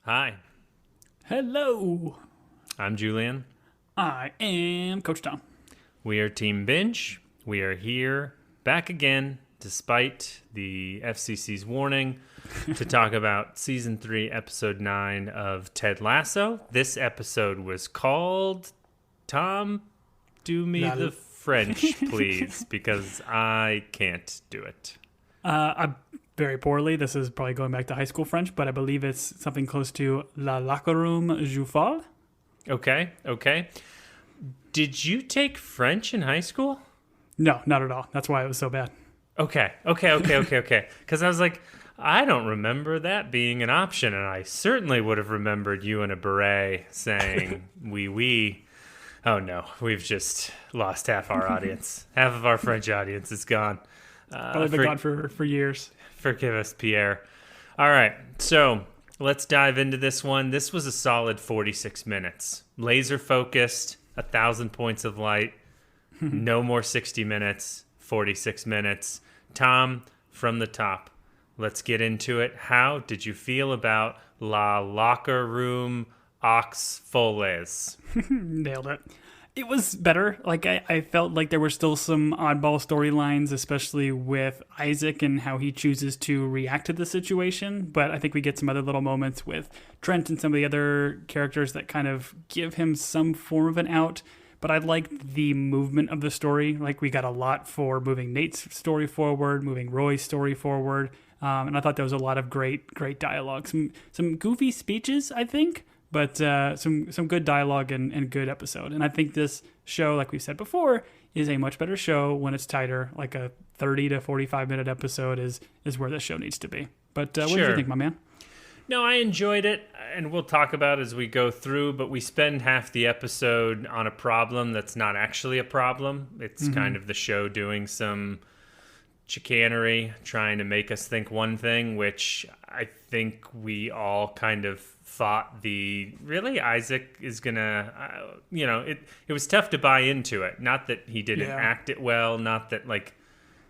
Hi, Hello, I'm Julian. I am Coach Tom. We are Team Binge. We are here back again, despite the FCC's warning, to talk about Season 3, Episode 9 of Ted Lasso. This episode was called Tom, do me the French, please, because I can't do it. I'm very poorly. This is probably going back to high school French, but I believe it's something close to La Lacarum Jufal. Okay. Did you take French in high school? No, not at all. That's why it was so bad. Okay. Because I was like, I don't remember that being an option, and I certainly would have remembered you in a beret saying "oui, oui." Oh no, we've just lost half our audience. Half of our French audience is gone. Probably been gone for years. Forgive us, Pierre. All right, so let's dive into this one. This was a solid 46 minutes. Laser focused, 1,000 points of light. No more 60 minutes, 46 minutes. Tom, from the top, let's get into it. How did you feel about La Locker Room Aux Foles? Nailed it. It was better. Like I felt like there were still some oddball storylines, especially with Isaac and how he chooses to react to the situation. But I think we get some other little moments with Trent and some of the other characters that kind of give him some form of an out. But I liked the movement of the story. Like we got a lot for moving Nate's story forward, moving Roy's story forward. And I thought there was a lot of great dialogue. Some goofy speeches, I think. But some good dialogue and good episode. And I think this show, like we said before, is a much better show when it's tighter. Like a 30 to 45 minute episode is where the show needs to be. But what did you think, my man? No, I enjoyed it, and we'll talk about it as we go through, but we spend half the episode on a problem that's not actually a problem. It's kind of the show doing some chicanery, trying to make us think one thing, which I think we all kind of thought really Isaac is gonna it was tough to buy into it. Not that he didn't act it well, not that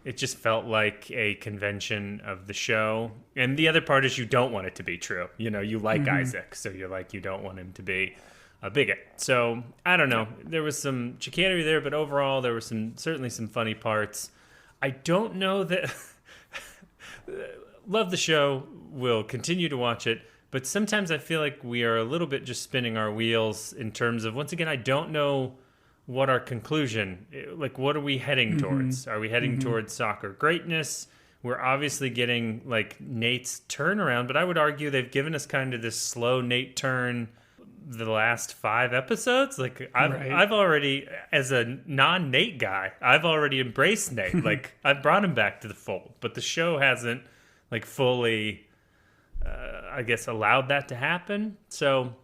it just felt like a convention of the show. And the other part is you don't want it to be true. You like Isaac, so you don't want him to be a bigot. So I don't know, there was some chicanery there, but overall there were certainly some funny parts. I don't know that love the show, will continue to watch it, but sometimes I feel like we are a little bit just spinning our wheels in terms of, once again, I don't know what our conclusion, what are we heading towards? Are we heading towards soccer greatness? We're obviously getting Nate's turnaround, but I would argue they've given us kind of this slow Nate turn the last 5 episodes. I've already, as a non-Nate guy, I've already embraced Nate. I've brought him back to the fold, but the show hasn't fully I guess allowed that to happen. So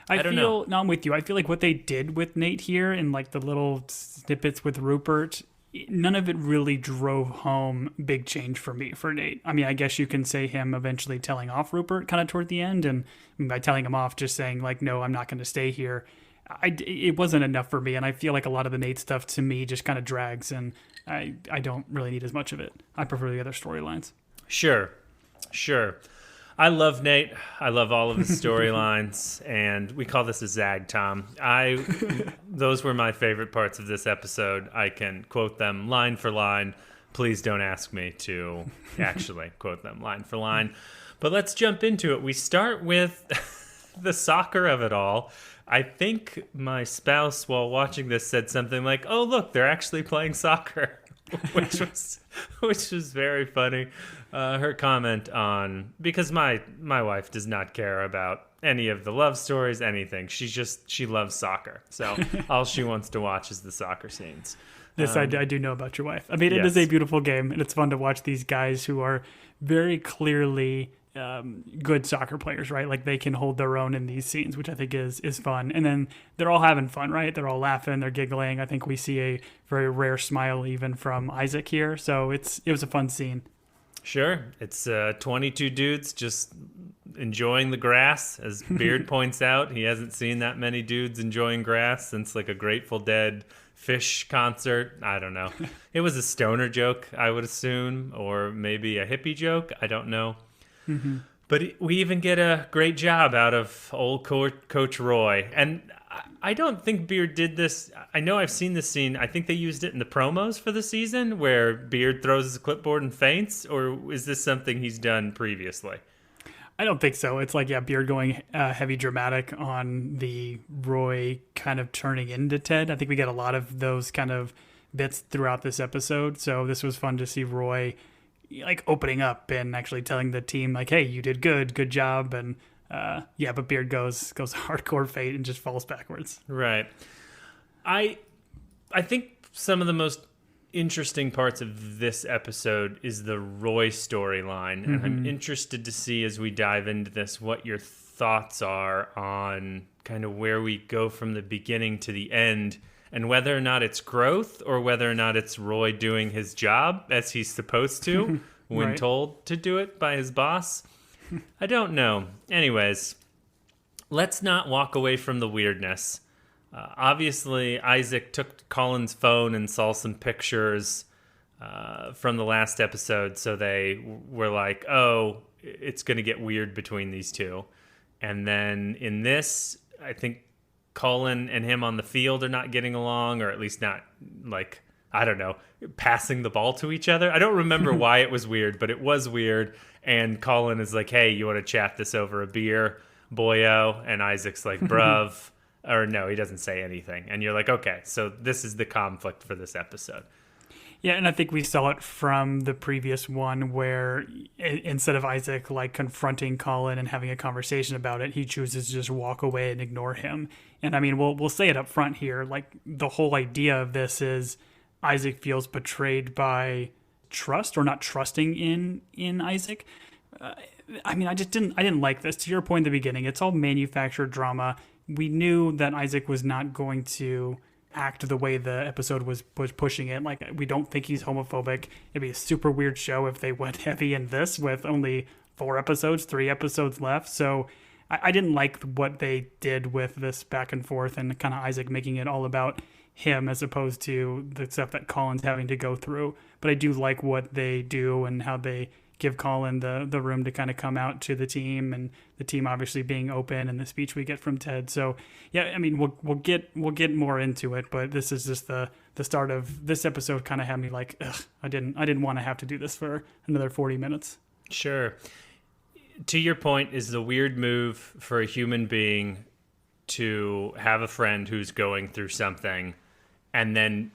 I don't know. No, I'm with you. I feel like what they did with Nate here and the little snippets with Rupert, none of it really drove home big change for me for Nate. I mean, I guess you can say him eventually telling off Rupert kind of toward the end, and by telling him off, just saying no, I'm not going to stay here. It wasn't enough for me, and I feel like a lot of the Nate stuff to me just kind of drags, and I don't really need as much of it. I prefer the other storylines. Sure. I love Nate. I love all of his storylines, and we call this a zag, Tom. Those were my favorite parts of this episode. I can quote them line for line. Please don't ask me to actually quote them line for line. But let's jump into it. We start with the soccer of it all. I think my spouse, while watching this, said something like, "Oh, look, they're actually playing soccer." which was very funny. Her comment on, because my wife does not care about any of the love stories, anything. She loves soccer. So all she wants to watch is the soccer scenes. This I do know about your wife. I mean, it yes. is a beautiful game, and it's fun to watch these guys who are very clearly good soccer players, right? They can hold their own in these scenes, which I think is fun. And then they're all having fun, right? They're all laughing, they're giggling. I think we see a very rare smile even from Isaac here. So it was a fun scene. Sure. It's 22 dudes just enjoying the grass. As Beard points out, he hasn't seen that many dudes enjoying grass since a Grateful Dead Fish concert. I don't know. It was a stoner joke, I would assume, or maybe a hippie joke. I don't know. But we even get a great job out of old Coach Roy. And I don't think Beard did this. I know I've seen this scene. I think they used it in the promos for the season where Beard throws his clipboard and faints. Or is this something he's done previously? I don't think so. It's like, Beard going heavy dramatic on the Roy kind of turning into Ted. I think we get a lot of those kind of bits throughout this episode. So this was fun to see Roy like opening up and actually telling the team like, hey, you did good job. And but Beard goes hardcore fate and just falls backwards. Right. I think some of the most interesting parts of this episode is the Roy storyline. And I'm interested to see as we dive into this what your thoughts are on kind of where we go from the beginning to the end and whether or not it's growth or whether or not it's Roy doing his job as he's supposed to when told to do it by his boss. I don't know. Anyways, let's not walk away from the weirdness. Obviously, Isaac took Colin's phone and saw some pictures from the last episode, so they were like, oh, it's going to get weird between these two. And then in this, I think Colin and him on the field are not getting along, or at least not, like, I don't know, passing the ball to each other. I don't remember why it was weird, but it was weird. And Colin is like, hey, you want to chat this over a beer, boyo? And Isaac's like, bruv. Or no, he doesn't say anything. And you're like, okay, so this is the conflict for this episode. Yeah, and I think we saw it from the previous one where instead of Isaac like confronting Colin and having a conversation about it, he chooses to just walk away and ignore him. And I mean, we'll say it up front here. Like the whole idea of this is Isaac feels betrayed by trust or not trusting in Isaac. I mean, I didn't like this. To your point in the beginning, it's all manufactured drama. We knew that Isaac was not going to act the way the episode was pushing it. Like, we don't think he's homophobic. It'd be a super weird show if they went heavy in this with only 3 episodes left. So I didn't like what they did with this back and forth and kind of Isaac making it all about him as opposed to the stuff that Colin's having to go through. But I do like what they do and how they give Colin the room to kind of come out to the team, and the team obviously being open, and the speech we get from Ted. So yeah, I mean, we'll get more into it, but this is just the start of this episode. Kind of had me like, ugh, I didn't want to have to do this for another 40 minutes. Sure. To your point, is the weird move for a human being to have a friend who's going through something and then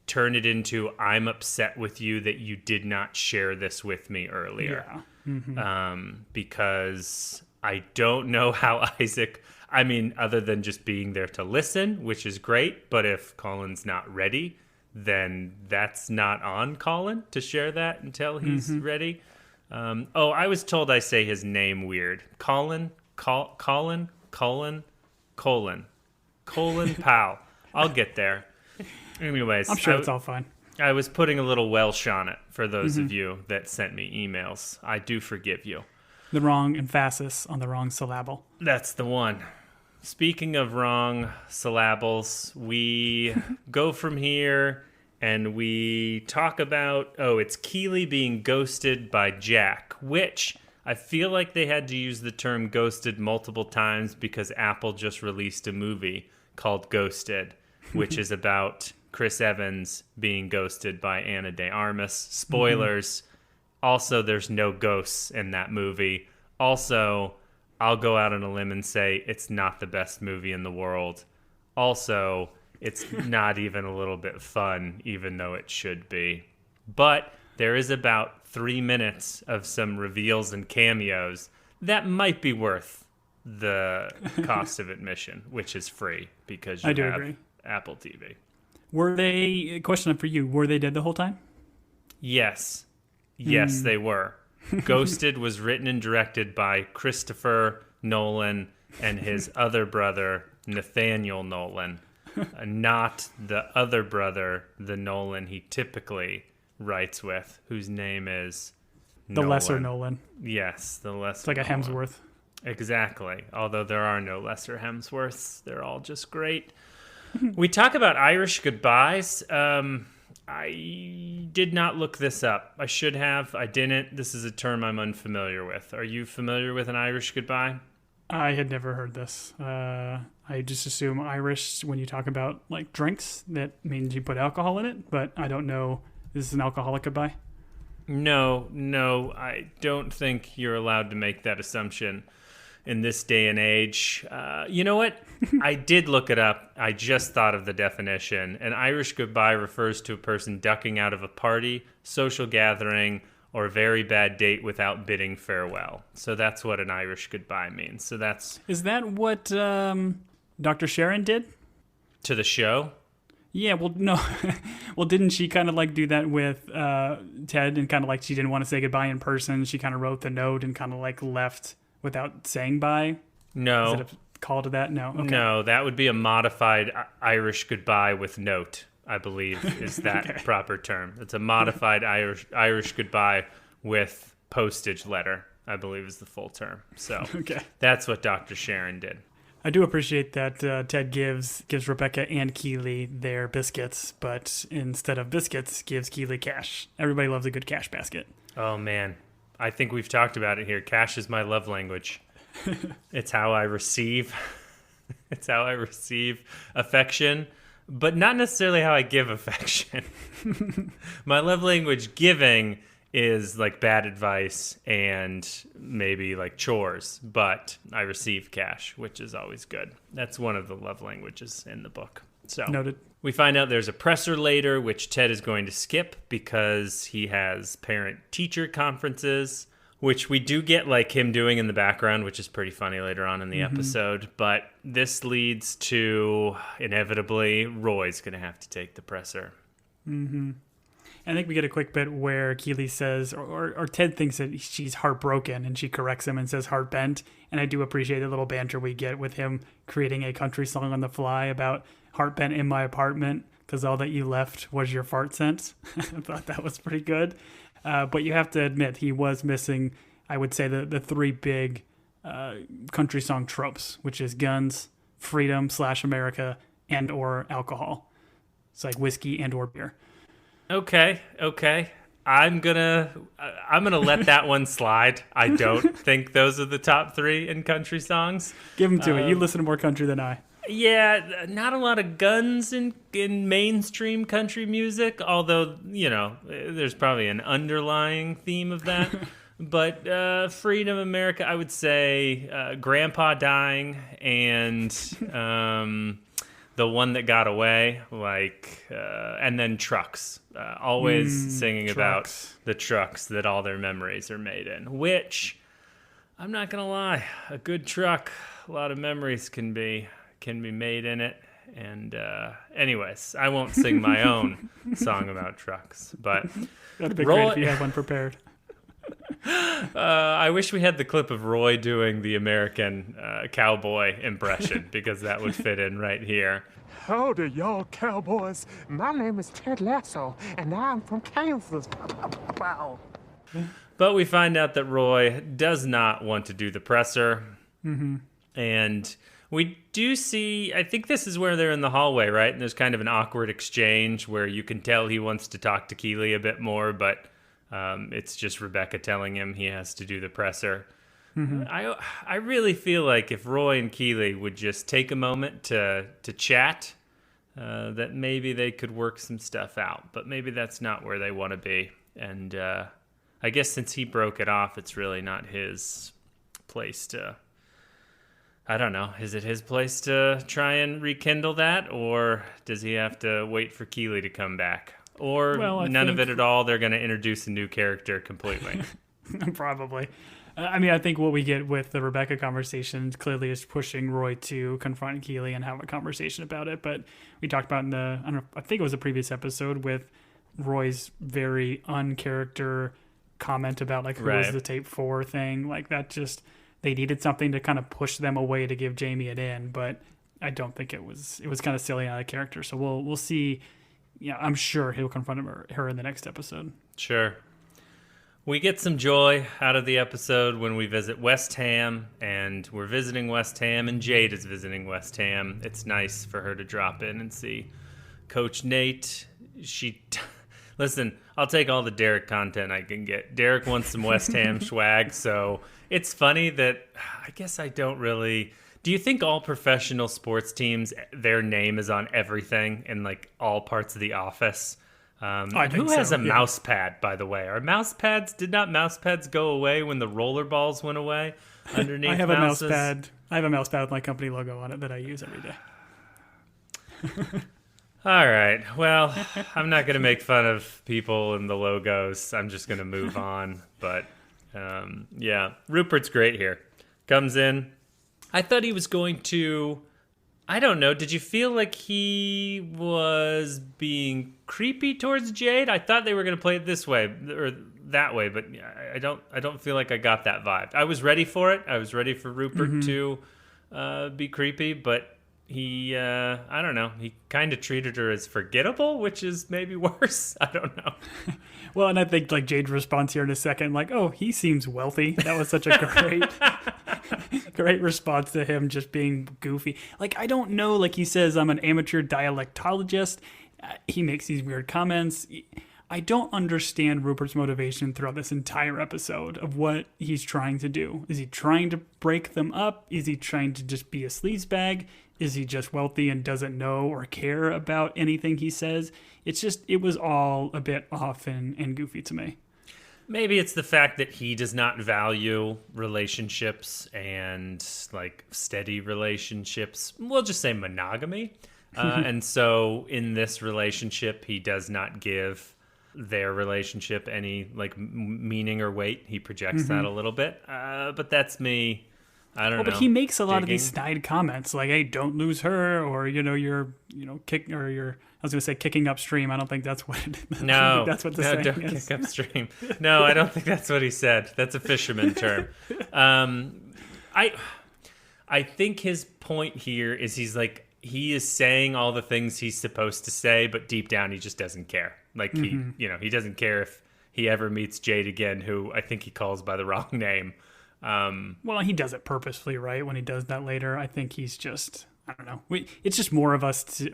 turn it into, I'm upset with you that you did not share this with me earlier. Yeah. Mm-hmm. Because I don't know how Isaac, I mean, other than just being there to listen, which is great, but if Colin's not ready, then that's not on Colin to share that until he's ready. I was told I say his name weird. Colin Powell. I'll get there. Anyways, I'm sure it's all fine. I was putting a little Welsh on it for those of you that sent me emails. I do forgive you. The wrong emphasis on the wrong syllable. That's the one. Speaking of wrong syllables, we go from here and we talk about, it's Keeley being ghosted by Jack, which I feel like they had to use the term ghosted multiple times because Apple just released a movie called Ghosted, which is about Chris Evans being ghosted by Ana de Armas. Spoilers. Also, there's no ghosts in that movie. Also, I'll go out on a limb and say it's not the best movie in the world. Also, it's not even a little bit fun, even though it should be. But there is about 3 minutes of some reveals and cameos that might be worth the cost of admission, which is free because you have agree. Apple TV. Question for you, were they dead the whole time? Yes, they were. Ghosted was written and directed by Christopher Nolan and his other brother, Nathaniel Nolan. Not the other brother, the Nolan he typically writes with, whose name is The lesser Nolan. Yes, the lesser. It's like a Hemsworth. Exactly. Although there are no lesser Hemsworths. They're all just great. We talk about Irish goodbyes. I did not look this up. I should have. I didn't. This is a term I'm unfamiliar with. Are you familiar with an Irish goodbye? I had never heard this. I just assume Irish, when you talk about like drinks, that means you put alcohol in it, but I don't know. Is this an alcoholic goodbye? No, I don't think you're allowed to make that assumption in this day and age. You know what? I did look it up. I just thought of the definition. An Irish goodbye refers to a person ducking out of a party, social gathering, or a very bad date without bidding farewell. So that's what an Irish goodbye means. So that's... Is that what Dr. Sharon did? To the show? Yeah, well, no. Well, didn't she kind of like do that with Ted, and kind of like she didn't want to say goodbye in person? She kind of wrote the note and kind of like left without saying bye? No. Is it a call to that? No. Okay. No, that would be a modified Irish goodbye with note, I believe, is that okay. Proper term. It's a modified Irish goodbye with postage letter, I believe is the full term. So okay. That's what Dr. Sharon did. I do appreciate that Ted gives Rebecca and Keeley their biscuits, but instead of biscuits, gives Keeley cash. Everybody loves a good cash basket. Oh, man. I think we've talked about it here. Cash is my love language. It's how I receive. It's how I receive affection, but not necessarily how I give affection. My love language giving is like bad advice and maybe like chores, but I receive cash, which is always good. That's one of the love languages in the book. So noted. We find out there's a presser later, which Ted is going to skip because he has parent-teacher conferences, which we do get like him doing in the background, which is pretty funny later on in the episode. But this leads to, inevitably, Roy's going to have to take the presser. Mm-hmm. I think we get a quick bit where Keeley says, or Ted thinks that she's heartbroken, and she corrects him and says heartbent. And I do appreciate the little banter we get with him creating a country song on the fly about heartbent in my apartment because all that you left was your fart scent. I thought that was pretty good. But you have to admit he was missing, I would say, the three big country song tropes, which is guns, freedom / America, and or alcohol. It's like whiskey and or beer. Okay. I'm gonna let that one slide. I don't think those are the top three in country songs. Give them to it. You listen to more country than I. Yeah, not a lot of guns in mainstream country music, although, you know, there's probably an underlying theme of that. But Freedom America, I would say Grandpa Dying and The One That Got Away, and then Trucks. Always singing trucks. About the trucks that all their memories are made in, which, I'm not going to lie, a good truck, a lot of memories can be made in it. And anyways, I won't sing my own song about trucks, but that'd be great if you had one prepared. I wish we had the clip of Roy doing the American cowboy impression, because that would fit in right here. Howdy, y'all cowboys. My name is Ted Lasso, and I'm from Kansas. Wow. But we find out that Roy does not want to do the presser. Mm-hmm. And we do see, I think this is where they're in the hallway, right? And there's kind of an awkward exchange where you can tell he wants to talk to Keeley a bit more, but it's just Rebecca telling him he has to do the presser. Mm-hmm. I really feel like if Roy and Keeley would just take a moment to chat, that maybe they could work some stuff out. But maybe that's not where they want to be. And I guess since he broke it off, it's really not his place to... I don't know. Is it his place to try and rekindle that? Or does he have to wait for Keeley to come back? Or none of it at all? They're going to introduce a new character completely. Probably. I mean, I think what we get with the Rebecca conversation clearly is pushing Roy to confront Keeley and have a conversation about it. But we talked about I think it was a previous episode with Roy's very uncharacter comment about like who was the tape for thing. Like that just, they needed something to kind of push them away to give Jamie it in. But I don't think it was kind of silly out of character. So we'll see. Yeah, I'm sure he'll confront her in the next episode. Sure. We get some joy out of the episode when we visit West Ham, and we're visiting West Ham, and Jade is visiting West Ham. It's nice for her to drop in and see Coach Nate. She Listen, I'll take all the Derek content I can get. Derek wants some West Ham swag, so it's funny that I guess I don't really... Do you think all professional sports teams, their name is on everything in like all parts of the office? Who has a mouse pad, by the way? Did not mouse pads go away when the roller balls went away underneath I have mouses? a mouse pad. I have a mouse pad with my company logo on it that I use every day. All right. Well, I'm not going to make fun of people and the logos. I'm just going to move on. But yeah, Rupert's great here. Comes in. I thought he was going to... I don't know. Did you feel like he was being creepy towards Jade? I thought they were going to play it this way or that way, but I don't feel like I got that vibe. I was ready for it. I was ready for Rupert to be creepy, but he, I don't know. He kind of treated her as forgettable, which is maybe worse. I don't know. Well, and I think like Jade's response here in a second, like, oh, he seems wealthy. That was such a great response to him just being goofy. Like, I don't know. Like he says, I'm an amateur dialectologist. He makes these weird comments. I don't understand Rupert's motivation throughout this entire episode of what he's trying to do. Is he trying to break them up? Is he trying to just be a sleazebag? Is he just wealthy and doesn't know or care about anything he says? It was all a bit off and goofy to me. Maybe it's the fact that he does not value relationships and like steady relationships. We'll just say monogamy. And so in this relationship, he does not give their relationship any like meaning or weight. He projects that a little bit. But that's me. I don't know. But he makes a lot of these snide comments like, hey, don't lose her, or, I was going to say kicking upstream. I don't think that's what it is. No, that's what the saying don't is. kick upstream. No, I don't think that's what he said. That's a fisherman term. I think his point here is he is saying all the things he's supposed to say, but deep down he just doesn't care. Like he doesn't care if he ever meets Jade again, who I think he calls by the wrong name. Well, he does it purposefully, right? When he does that later, I think he's just, I don't know. It's just more of us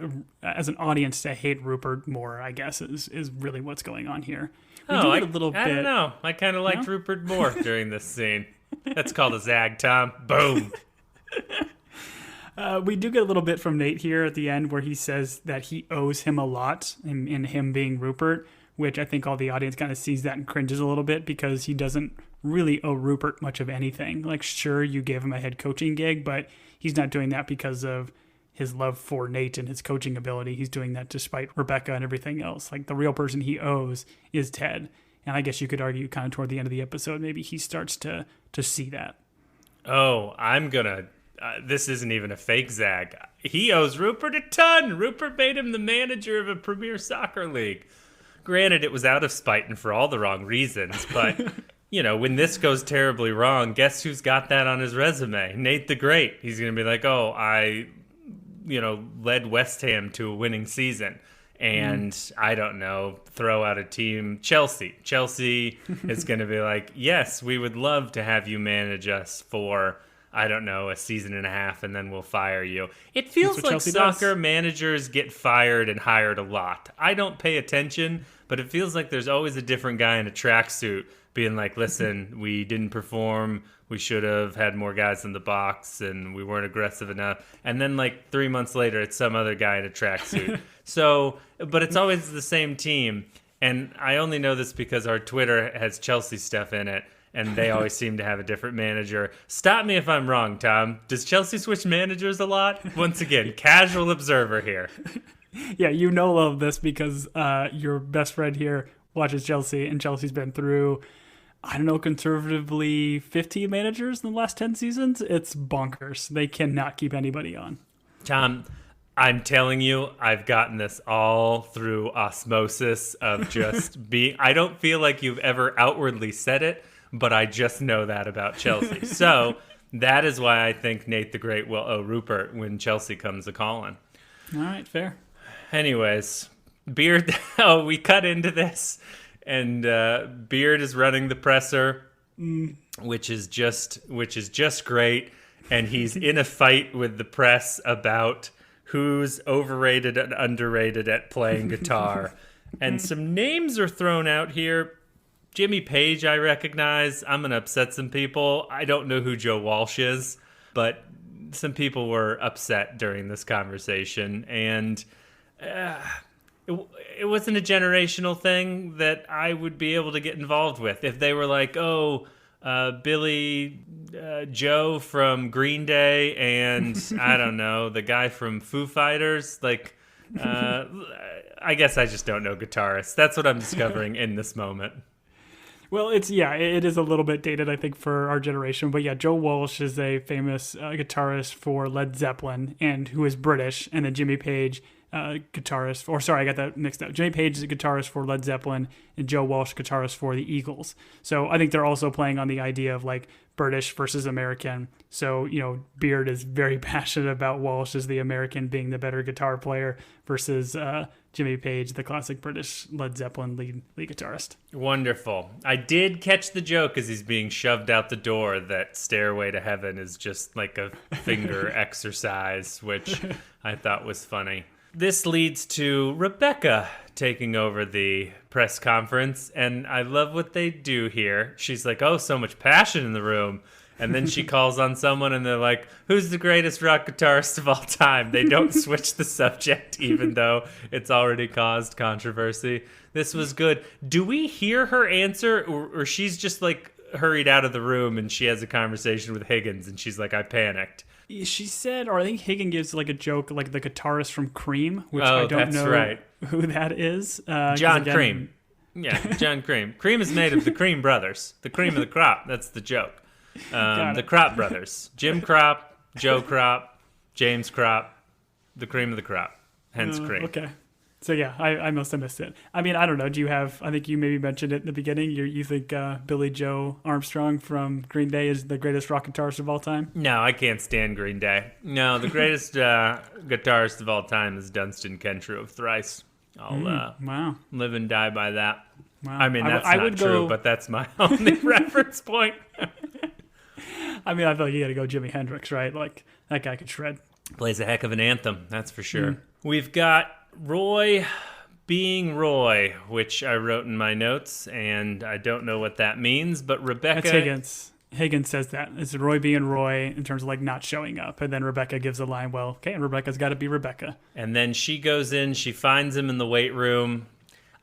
as an audience to hate Rupert more, I guess, is really what's going on here. I don't know. I kind of liked Rupert more during this scene. That's called a zag, Tom. Boom. We do get a little bit from Nate here at the end where he says that he owes him a lot in him being Rupert, which I think all the audience kind of sees that and cringes a little bit because he doesn't really owe Rupert much of anything. Like, sure, you gave him a head coaching gig, but he's not doing that because of his love for Nate and his coaching ability. He's doing that despite Rebecca and everything else. Like, the real person he owes is Ted. And I guess you could argue kind of toward the end of the episode, maybe he starts to see that. Oh, this isn't even a fake zag. He owes Rupert a ton. Rupert made him the manager of a Premier Soccer League. Granted, it was out of spite and for all the wrong reasons, but, when this goes terribly wrong, guess who's got that on his resume? Nate the Great. He's going to be like, oh, I, led West Ham to a winning season. And I don't know, throw out a team, Chelsea. Chelsea is going to be like, yes, we would love to have you manage us for, I don't know, a season and a half, and then we'll fire you. It feels like Chelsea soccer does. Managers get fired and hired a lot. I don't pay attention, but it feels like there's always a different guy in a tracksuit being like, listen, we didn't perform. We should have had more guys in the box, and we weren't aggressive enough. And then like 3 months later, it's some other guy in a tracksuit. So, but it's always the same team. And I only know this because our Twitter has Chelsea stuff in it, and they always seem to have a different manager. Stop me if I'm wrong, Tom. Does Chelsea switch managers a lot? Once again, casual observer here. Yeah, all of this because your best friend here watches Chelsea, and Chelsea's been through, I don't know, conservatively 15 managers in the last 10 seasons. It's bonkers. They cannot keep anybody on. Tom, I'm telling you, I've gotten this all through osmosis of just being... I don't feel like you've ever outwardly said it, but I just know that about Chelsea. So that is why I think Nate the Great will owe Rupert when Chelsea comes a-calling. All right, fair. Anyways, Beard... Oh, we cut into this, and Beard is running the presser, which is just great, and he's in a fight with the press about who's overrated and underrated at playing guitar. And some names are thrown out here. Jimmy Page, I recognize. I'm going to upset some people. I don't know who Joe Walsh is, but some people were upset during this conversation. And it wasn't a generational thing that I would be able to get involved with. If they were like, Billy Joe from Green Day and, I don't know, the guy from Foo Fighters, like, I guess I just don't know guitarists. That's what I'm discovering in this moment. Well, it is a little bit dated, I think, for our generation. But yeah, Joe Walsh is a famous guitarist for Led Zeppelin and who is British. And then Jimmy Page, guitarist, or sorry, I got that mixed up. Jimmy Page is a guitarist for Led Zeppelin and Joe Walsh, guitarist for the Eagles. So I think they're also playing on the idea of like British versus American. So, Beard is very passionate about Walsh as the American being the better guitar player versus Jimmy Page, the classic British Led Zeppelin lead guitarist. Wonderful. I did catch the joke as he's being shoved out the door that Stairway to Heaven is just like a finger exercise, which I thought was funny. This leads to Rebecca taking over the press conference, and I love what they do here. She's like, oh, so much passion in the room. And then she calls on someone, and they're like, who's the greatest rock guitarist of all time? They don't switch the subject, even though it's already caused controversy. This was good. Do we hear her answer, or she's just like hurried out of the room, and she has a conversation with Higgins, and she's like, I panicked. She said, or I think Higgins gives like a joke, like the guitarist from Cream, which I don't know who that is. John Cream. Yeah, John Cream. Cream is made of the Cream brothers, the cream of the crop. That's the joke. The Crop brothers. Jim Crop, Joe Crop, James Crop, the cream of the crop. Hence Cream. Okay. So yeah, I must have missed it. I mean, I don't know. Do you have, I think you maybe mentioned it in the beginning, you think Billy Joe Armstrong from Green Day is the greatest rock guitarist of all time? No, I can't stand Green Day. No, the greatest guitarist of all time is Dunstan Kentrew of Thrice. I'll live and die by that. Wow. I mean, that's not true, but that's my only reference point. I mean, I feel like you got to go Jimi Hendrix, right? Like, that guy could shred. Plays a heck of an anthem, that's for sure. We've got Roy being Roy, which I wrote in my notes, and I don't know what that means, but Rebecca... That's Higgins. Higgins says that. It's Roy being Roy in terms of, like, not showing up. And then Rebecca gives a line, well, okay, and Rebecca's got to be Rebecca. And then she goes in, she finds him in the weight room.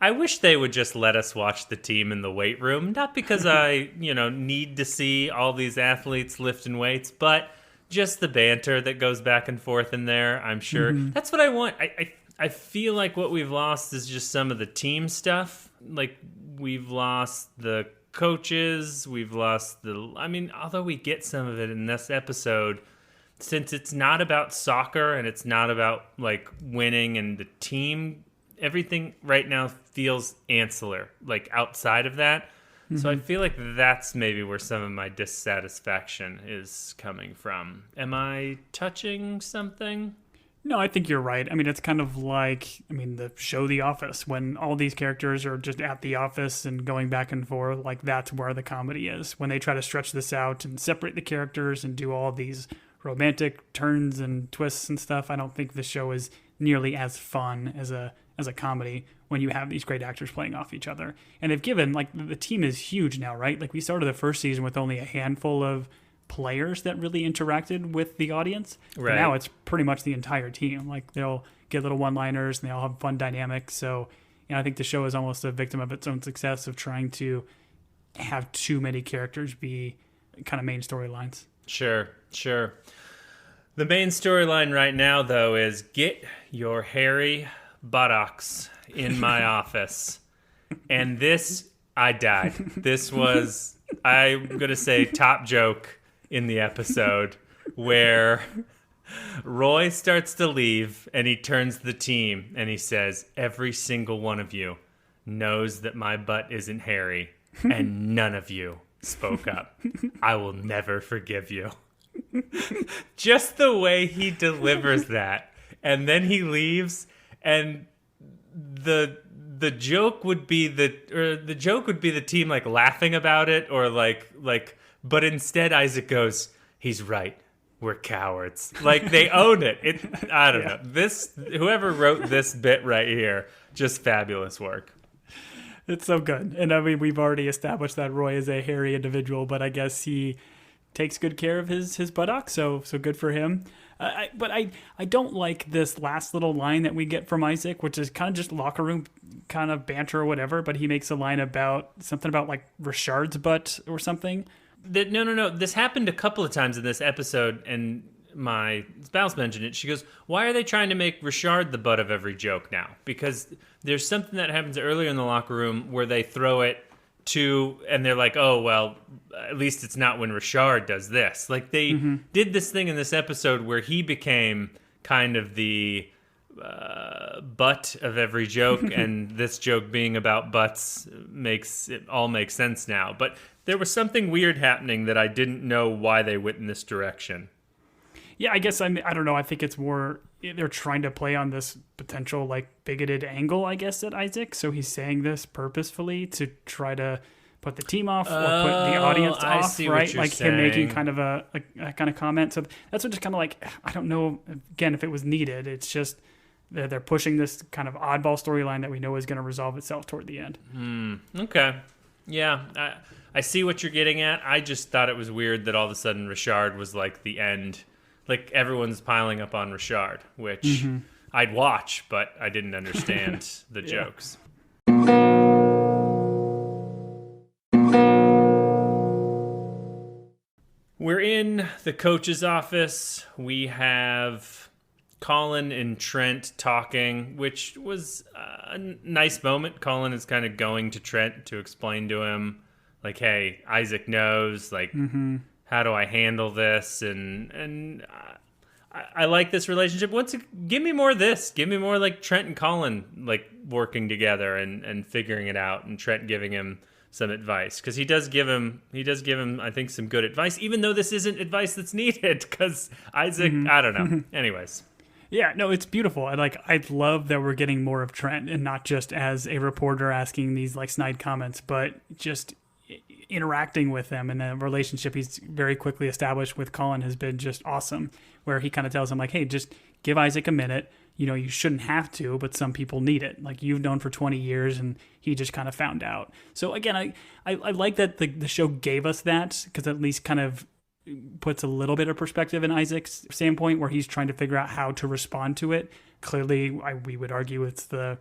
I wish they would just let us watch the team in the weight room. Not because I, need to see all these athletes lifting weights, but just the banter that goes back and forth in there, I'm sure. That's what I want. I feel like what we've lost is just some of the team stuff. Like, we've lost the coaches, we've lost although we get some of it in this episode, since it's not about soccer and it's not about, like, winning and the team, everything right now feels ancillary, like, outside of that. So I feel like that's maybe where some of my dissatisfaction is coming from. Am I touching something? No, I think you're right. I mean, it's kind of like, the show The Office, when all these characters are just at the office and going back and forth, like that's where the comedy is. When they try to stretch this out and separate the characters and do all these romantic turns and twists and stuff, I don't think the show is nearly as fun as a comedy when you have these great actors playing off each other. And they've given, like, the team is huge now, right? Like, we started the first season with only a handful of players that really interacted with the audience. Right. Now it's pretty much the entire team. Like, they'll get little one-liners and they all have fun dynamics. So, I think the show is almost a victim of its own success of trying to have too many characters be kind of main storylines. Sure. The main storyline right now, though, is get your hairy buttocks in my office. And this, I died. This was, I'm going to say, top joke in the episode, where Roy starts to leave and he turns to the team and he says, every single one of you knows that my butt isn't hairy and none of you spoke up. I will never forgive you. Just the way he delivers that. And then he leaves, and the joke would be the team, like, laughing about it, or like but instead Isaac goes, he's right. we're cowards. Like, they own it. I don't know. Whoever wrote this bit right here, just fabulous work. It's so good. And I mean, we've already established that Roy is a hairy individual, but I guess he takes good care of his buttocks, so good for him. But I don't like this last little line that we get from Isaac, which is kind of just locker room kind of banter or whatever, but he makes a line about something about like Richard's butt or something. No. This happened a couple of times in this episode, and my spouse mentioned it. She goes, why are they trying to make Richard the butt of every joke now? Because there's something that happens earlier in the locker room where they throw it to, and they're like, oh, well, at least it's not when Richard does this. Like, they did this thing in this episode where he became kind of the butt of every joke, and this joke being about butts makes it all make sense now. But there was something weird happening that I didn't know why they went in this direction. Yeah, I guess I don't know. I think it's more they're trying to play on this potential like bigoted angle, I guess, at Isaac. So he's saying this purposefully to try to put the team off or put the audience off, right? Like saying. Him making kind of a kind of comment. So that's what just kind of like, I don't know, again, if it was needed. It's just they're pushing this kind of oddball storyline that we know is going to resolve itself toward the end. Okay. Yeah, I see what you're getting at. I just thought it was weird that all of a sudden Richard was like the end. Like, everyone's piling up on Richard, which I'd watch, but I didn't understand the jokes. We're in the coach's office. We have Colin and Trent talking, which was a nice moment. Colin is kind of going to Trent to explain to him, like, hey, Isaac knows, like, how do I handle this? And I like this relationship. Give me more of this. Give me more like Trent and Colin like working together and figuring it out, and Trent giving him some advice, because he does give him I think some good advice, even though this isn't advice that's needed, because Isaac I don't know. Anyways. Yeah, no, it's beautiful. I love that we're getting more of Trent, and not just as a reporter asking these like snide comments, but just interacting with them, and the relationship he's very quickly established with Colin has been just awesome, where he kind of tells him like, hey, just give Isaac a minute. You know, you shouldn't have to, but some people need it. Like, you've known for 20 years and he just kind of found out. So again, I like that the show gave us that, because at least kind of puts a little bit of perspective in Isaac's standpoint, where he's trying to figure out how to respond to it. Clearly, we would argue it's the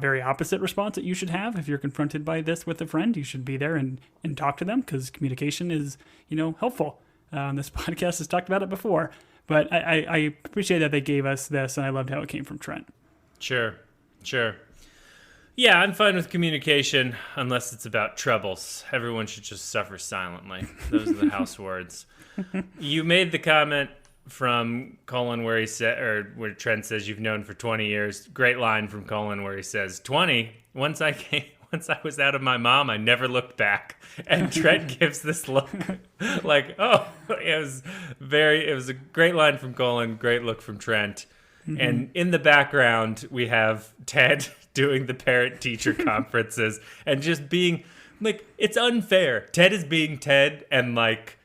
very opposite response that you should have. If you're confronted by this with a friend, you should be there and talk to them, because communication is, helpful. This podcast has talked about it before, but I appreciate that they gave us this, and I loved how it came from Trent. Sure. Yeah, I'm fine with communication unless it's about troubles. Everyone should just suffer silently. Those are the house words. You made the comment from Colin where he said, or where Trent says you've known for 20 years. Great line from Colin where he says, 20? Once I was out of my mom, I never looked back. And Trent gives this look like, oh, it was a great line from Colin, great look from Trent. And in the background, we have Ted doing the parent-teacher conferences and just being, like, it's unfair. Ted is being Ted, and, like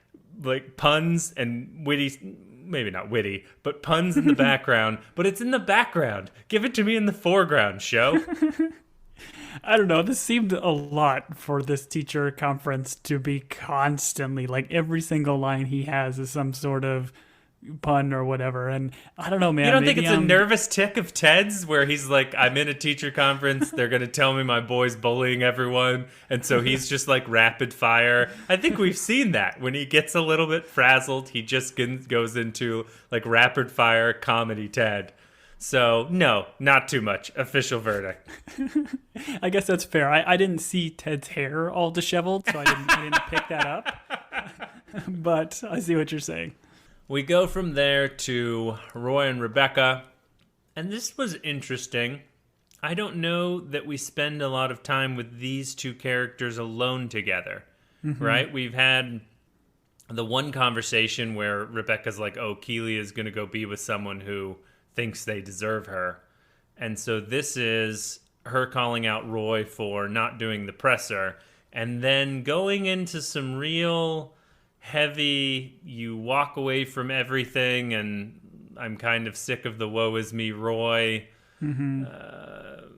puns and witty, maybe not witty, but puns in the background. But it's in the background. Give it to me in the foreground, show. I don't know. This seemed a lot for this teacher conference to be constantly, like, every single line he has is some sort of pun or whatever. And I don't know, man. You don't think it's a nervous tick of Ted's where he's like, I'm in a teacher conference, they're going to tell me my boy's bullying everyone, and so he's just like rapid fire. I think we've seen that. When he gets a little bit frazzled, he just goes into like rapid fire comedy Ted. So no, not too much. Official verdict. I guess that's fair. I didn't see Ted's hair all disheveled, so I didn't pick that up. But I see what you're saying. We go from there to Roy and Rebecca, and this was interesting. I don't know that we spend a lot of time with these two characters alone together, right? We've had the one conversation where Rebecca's like, oh, Keely is going to go be with someone who thinks they deserve her. And so this is her calling out Roy for not doing the presser, and then going into some real heavy. You walk away from everything, and I'm kind of sick of the woe is me Roy.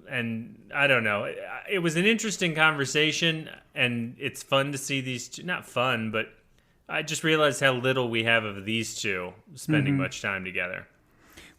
And I don't know. It was an interesting conversation, and it's fun to see these two. Not fun, but I just realized how little we have of these two spending much time together.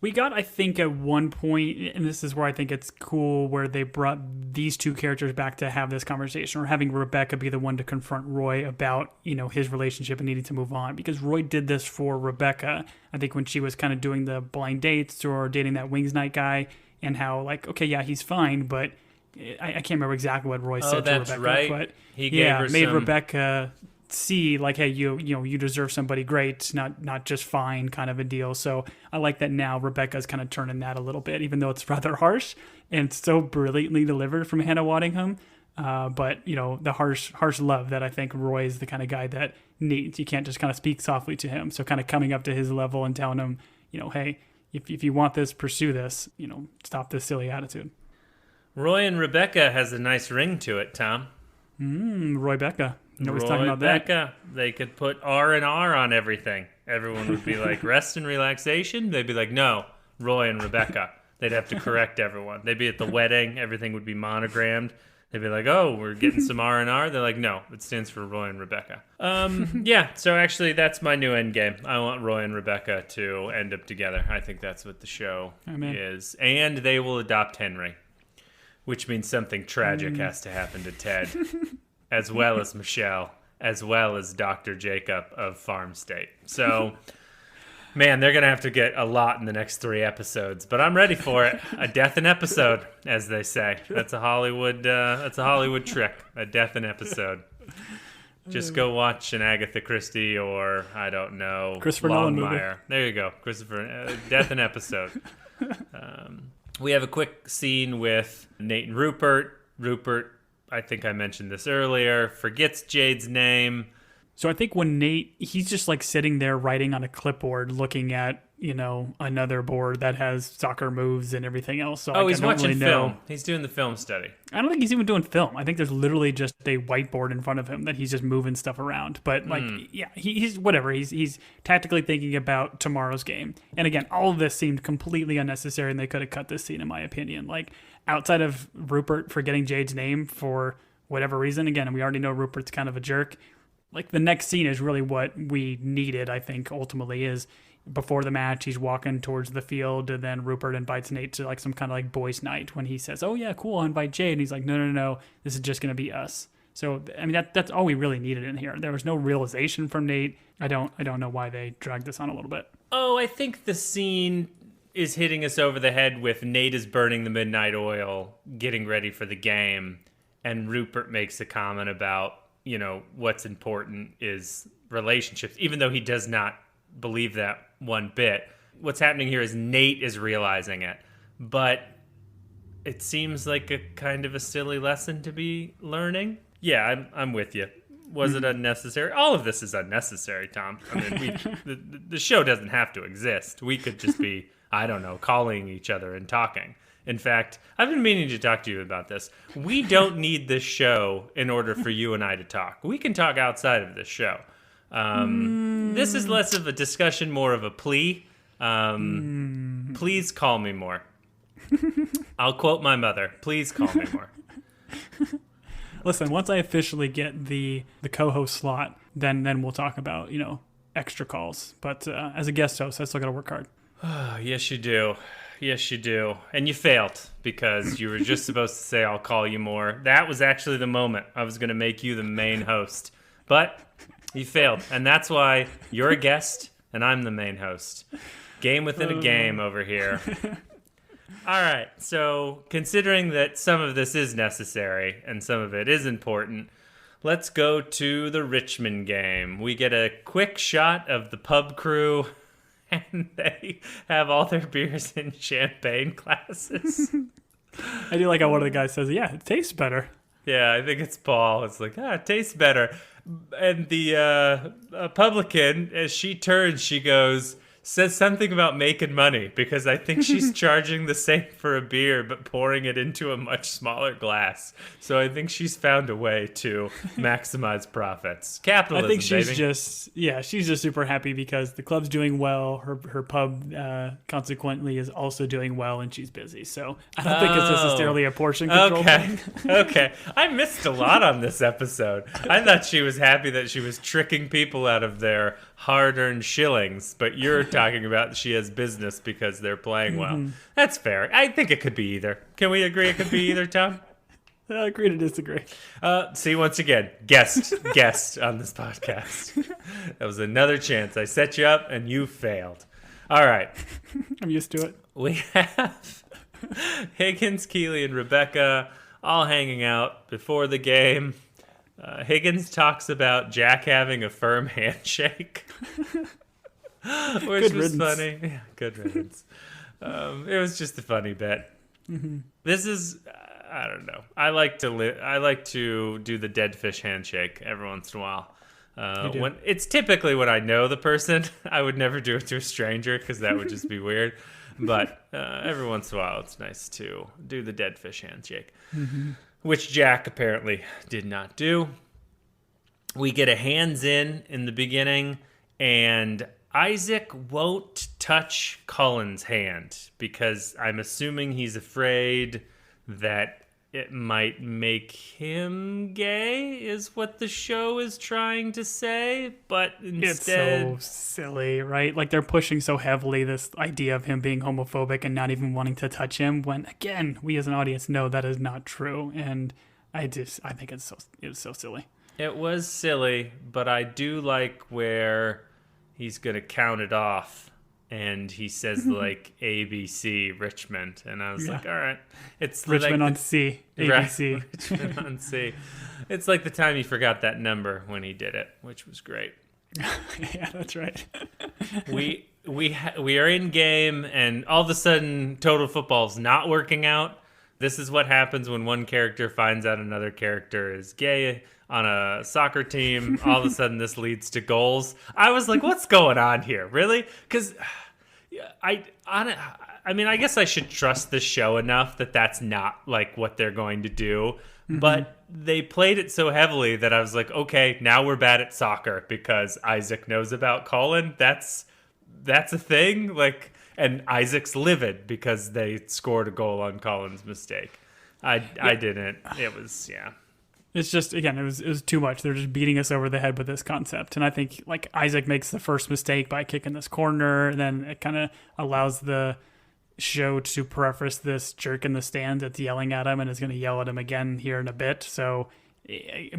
We got, I think, at one point, and this is where I think it's cool, where they brought these two characters back to have this conversation, or having Rebecca be the one to confront Roy about, his relationship and needing to move on. Because Roy did this for Rebecca, I think, when she was kind of doing the blind dates or dating that Wings Night guy, and how, like, okay, yeah, he's fine, but I can't remember exactly what Roy said to Rebecca. That's right. But he gave her made Rebecca see, like, hey, you deserve somebody great, not just fine, kind of a deal. So I like that now Rebecca's kind of turning that a little bit, even though it's rather harsh and so brilliantly delivered from Hannah Waddingham. But the harsh love that I think Roy is the kind of guy that needs. You can't just kind of speak softly to him. So kind of coming up to his level and telling him, hey, if you want this, pursue this. Stop this silly attitude. Roy and Rebecca has a nice ring to it, Tom. Roy Becca. Nobody's Roy talking about Becca. that. They could put R and R on everything. Everyone would be like, rest and relaxation. They'd be like, no, Roy and Rebecca. They'd have to correct everyone. They'd be at the wedding. Everything would be monogrammed. They'd be like, oh, we're getting some R and R. They're like, no, it stands for Roy and Rebecca. Yeah, so actually that's my new end game. I want Roy and Rebecca to end up together. I think that's what the show is. And they will adopt Henry, which means something tragic has to happen to Ted, as well as Michelle, as well as Dr. Jacob of Farm State. So, man, they're going to have to get a lot in the next 3 episodes, but I'm ready for it. A death in episode, as they say. That's a Hollywood trick, a death in episode. Just go watch an Agatha Christie or, I don't know, Christopher Nolan movie. There you go, Christopher, death in episode. We have a quick scene with Nate and Rupert. Rupert, I think I mentioned this earlier, forgets Jade's name. So I think when Nate, he's just like sitting there writing on a clipboard, looking at, another board that has soccer moves and everything else. So he's watching film. He's doing the film study. I don't think he's even doing film. I think there's literally just a whiteboard in front of him that he's just moving stuff around. But he's whatever. He's tactically thinking about tomorrow's game. And again, all of this seemed completely unnecessary, and they could have cut this scene, in my opinion. Like, outside of Rupert forgetting Jade's name for whatever reason, again, we already know Rupert's kind of a jerk. Like, the next scene is really what we needed, I think, ultimately, is before the match, he's walking towards the field, and then Rupert invites Nate to, like, some kind of, like, boys' night when he says, oh, yeah, cool, I'll invite Jade. And he's like, no, this is just going to be us. So, I mean, that's all we really needed in here. There was no realization from Nate. I don't know why they dragged this on a little bit. Oh, I think the scene is hitting us over the head with Nate is burning the midnight oil, getting ready for the game, and Rupert makes a comment about, what's important is relationships, even though he does not believe that one bit. What's happening here is Nate is realizing it, but it seems like a kind of a silly lesson to be learning. Yeah, I'm with you. Was it unnecessary? All of this is unnecessary, Tom. I mean, the show doesn't have to exist. We could just be, I don't know, calling each other and talking. In fact, I've been meaning to talk to you about this. We don't need this show in order for you and I to talk. We can talk outside of this show. This is less of a discussion, more of a plea. Please call me more. I'll quote my mother. Please call me more. Listen, once I officially get the co-host slot, then we'll talk about, extra calls. But as a guest host, I still got to work hard. Yes, you do. Yes, you do. And you failed because you were just supposed to say, I'll call you more. That was actually the moment I was going to make you the main host. But you failed. And that's why you're a guest and I'm the main host. Game within a game over here. All right. So considering that some of this is necessary and some of it is important, let's go to the Richmond game. We get a quick shot of the pub crew, and they have all their beers in champagne glasses. I do like how one of the guys says, yeah, it tastes better. Yeah, I think it's Paul. It's like, it tastes better. And the publican, as she turns, she goes, says something about making money, because I think she's charging the same for a beer but pouring it into a much smaller glass. So I think she's found a way to maximize profits. Capitalism, I think she's baby. she's just super happy because the club's doing well. Her pub consequently is also doing well, and she's busy. So I don't think it's necessarily a portion control thing. Okay. I missed a lot on this episode. I thought she was happy that she was tricking people out of their hard-earned shillings, but you're talking about she has business because they're playing well. That's fair. I think it could be either. Can we agree it could be either, Tom? Agree to disagree. See, once again, guest on this podcast. That was another chance. I set you up and you failed. All right. I'm used to it. We have Higgins, Keely, and Rebecca all hanging out before the game. Higgins talks about Jack having a firm handshake, which was funny. Yeah, good riddance. It was just a funny bit. This is, I don't know. I like to do the dead fish handshake every once in a while. When it's typically when I know the person. I would never do it to a stranger because that would just be weird. But every once in a while, it's nice to do the dead fish handshake, which Jack apparently did not do. We get a hands in the beginning, and Isaac won't touch Cullen's hand because I'm assuming he's afraid that it might make him gay, is what the show is trying to say. But instead, it's so silly, right? Like, they're pushing so heavily this idea of him being homophobic and not even wanting to touch him, when again, we as an audience know that is not true. And I think it was so silly. It was silly, but I do like where he's gonna count it off. And he says, like, ABC Richmond. And I was like, all right. It's Richmond like on C, ABC. Right, Richmond on C. It's like the time he forgot that number when he did it, which was great. Yeah, that's right. We are in game, and all of a sudden, Total Football's not working out. This is what happens when one character finds out another character is gay on a soccer team. All of a sudden, this leads to goals. I was like, what's going on here? Really? Because I mean, I guess I should trust the show enough that that's not like what they're going to do. But they played it so heavily that I was like, okay, now we're bad at soccer because Isaac knows about Colin. That's a thing. Like, and Isaac's livid because they scored a goal on Colin's mistake. I didn't. It was, yeah. It's just, again, it was too much. They're just beating us over the head with this concept. And I think, like, Isaac makes the first mistake by kicking this corner. And then it kind of allows the show to preface this jerk in the stands that's yelling at him and is going to yell at him again here in a bit. So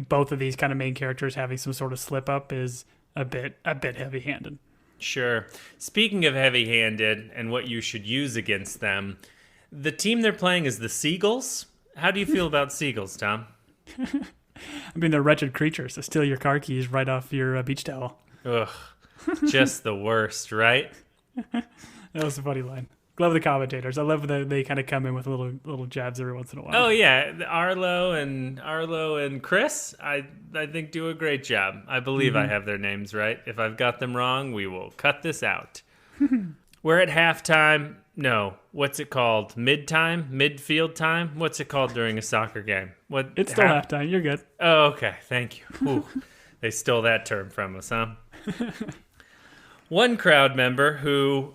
both of these kind of main characters having some sort of slip up is a bit heavy-handed. Sure. Speaking of heavy-handed and what you should use against them, the team they're playing is the Seagulls. How do you feel about Seagulls, Tom? I mean, they're wretched creatures that steal your car keys right off your beach towel. Ugh. Just the worst, right? That was a funny line. Love the commentators. I love that they kind of come in with little jabs every once in a while. Oh yeah, Arlo and Chris, I think do a great job. I believe I have their names right. If I've got them wrong, we will cut this out. We're at halftime. No, what's it called? Midfield time? What's it called during a soccer game? It's still halftime. You're good. Oh, okay. Thank you. Ooh, they stole that term from us, huh? One crowd member who...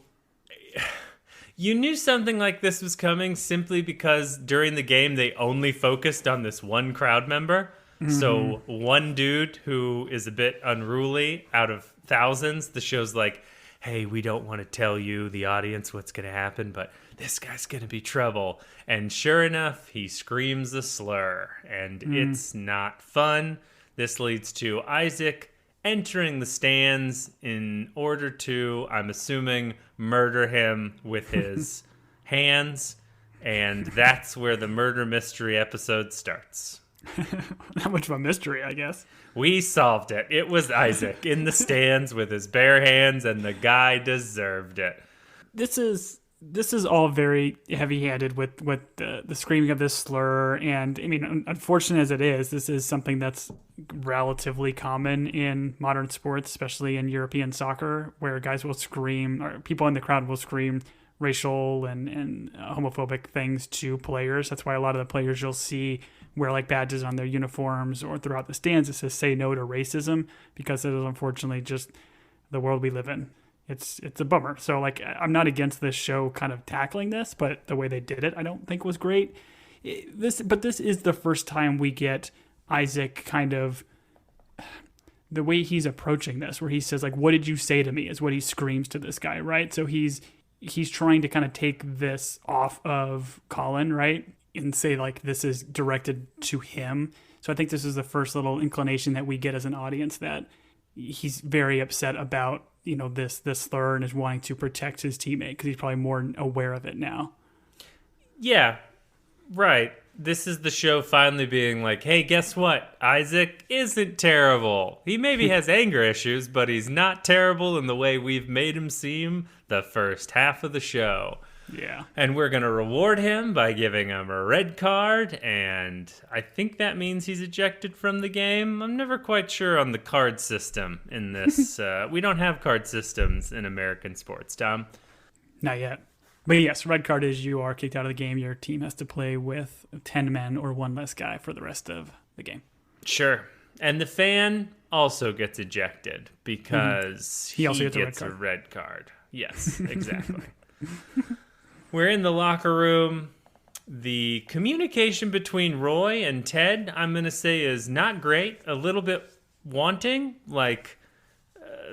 You knew something like this was coming simply because during the game they only focused on this one crowd member. So one dude who is a bit unruly out of thousands, the show's like, hey, we don't want to tell you, the audience, what's going to happen, but this guy's going to be trouble. And sure enough, he screams a slur, and it's not fun. This leads to Isaac entering the stands in order to, I'm assuming, murder him with his hands. And that's where the murder mystery episode starts. Not much of a mystery, I guess. We solved it. It was Isaac in the stands with his bare hands, and the guy deserved it. This is this is all very heavy-handed with the screaming of this slur. And I mean, unfortunate as it is, this is something that's relatively common in modern sports, especially in European soccer, where guys will scream, or people in the crowd will scream racial and homophobic things to players. That's why a lot of the players you'll see wear like badges on their uniforms or throughout the stands that says "Say no to racism," because it is unfortunately just the world we live in. It's a bummer. So like, I'm not against this show kind of tackling this, but the way they did it, I don't think was great. This is the first time we get Isaac kind of the way he's approaching this, where he says like, "What did you say to me?" is what he screams to this guy, right? So he's trying to kind of take this off of Colin, right, and say like this is directed to him. So I think this is the first little inclination that we get as an audience that he's very upset about, you know, this slur and is wanting to protect his teammate because he's probably more aware of it now. Yeah, right. This is the show finally being like, hey, guess what? Isaac isn't terrible. He maybe has anger issues, but he's not terrible in the way we've made him seem the first half of the show. Yeah. And we're going to reward him by giving him a red card, and I think that means he's ejected from the game. I'm never quite sure on the card system in this. We don't have card systems in American sports, Tom. Not yet. But yes, red card is you are kicked out of the game. Your team has to play with 10 men or one less guy for the rest of the game. Sure. And the fan also gets ejected because he also gets a red card. Yes, exactly. We're in the locker room. The communication between Roy and Ted, I'm going to say, is not great. A little bit wanting. Like,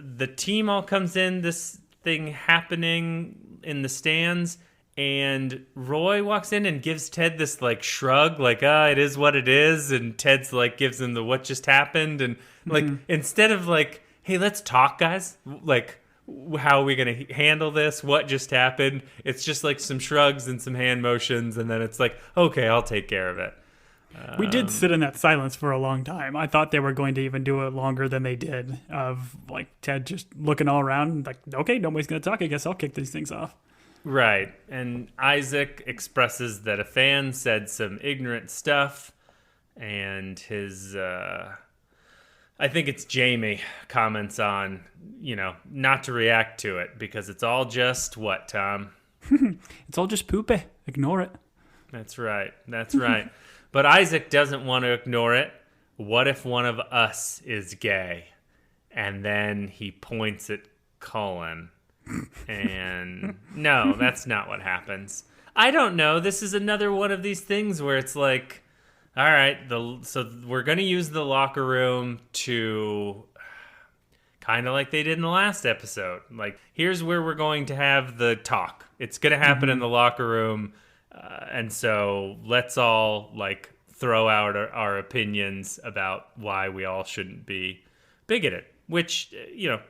the team all comes in, this thing happening in the stands, and Roy walks in and gives Ted this, like, shrug, like, it is what it is, and Ted's, like, gives him the what just happened, and, like, instead of, like, hey, let's talk, guys, like, how are we going to handle this? What just happened? It's just like some shrugs and some hand motions, and then it's like, okay, I'll take care of it. We did sit in that silence for a long time. I thought they were going to even do it longer than they did, of like Ted just looking all around, like, okay, nobody's going to talk. I guess I'll kick these things off. Right. And Isaac expresses that a fan said some ignorant stuff, and his... I think it's Jamie comments on, you know, not to react to it because it's all just what, Tom? It's all just poopy. Ignore it. That's right. That's right. But Isaac doesn't want to ignore it. What if one of us is gay? And then he points at Colin. And no, that's not what happens. I don't know. This is another one of these things where it's like, all right, so we're going to use the locker room to kind of like they did in the last episode. Like, here's where we're going to have the talk. It's going to happen in the locker room. And so let's all, like, throw out our opinions about why we all shouldn't be bigoted, which, you know,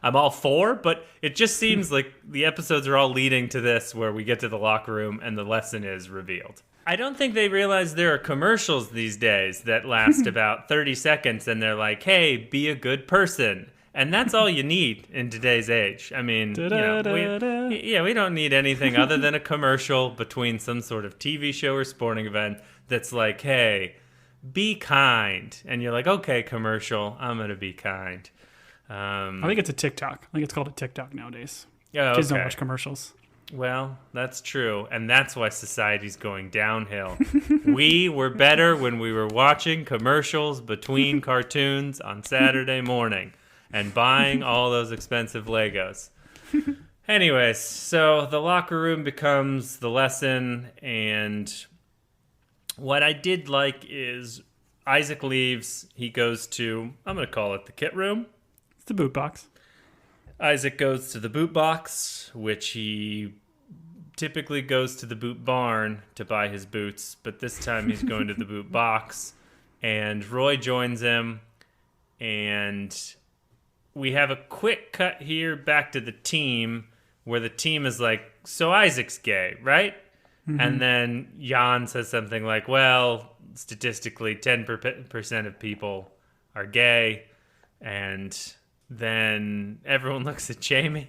I'm all for, but it just seems like the episodes are all leading to this where we get to the locker room and the lesson is revealed. I don't think they realize there are commercials these days that last about 30 seconds and they're like, hey, be a good person. And that's all you need in today's age. I mean, you know, we don't need anything other than a commercial between some sort of TV show or sporting event that's like, hey, be kind. And you're like, okay, commercial, I'm going to be kind. I think it's a TikTok. I think it's called a TikTok nowadays. Yeah, Kids don't watch commercials. Well, that's true, and that's why society's going downhill. We were better when we were watching commercials between cartoons on Saturday morning and buying all those expensive Legos. Anyways, so the locker room becomes the lesson, and what I did like is Isaac leaves. He goes to, I'm going to call it the kit room. It's the boot box. Isaac goes to the boot box, which he typically goes to the boot barn to buy his boots, but this time he's going to the boot box, and Roy joins him, and we have a quick cut here back to the team, where the team is like, so Isaac's gay, right? Mm-hmm. And then Jan says something like, well, statistically 10% of people are gay, and then everyone looks at Jamie.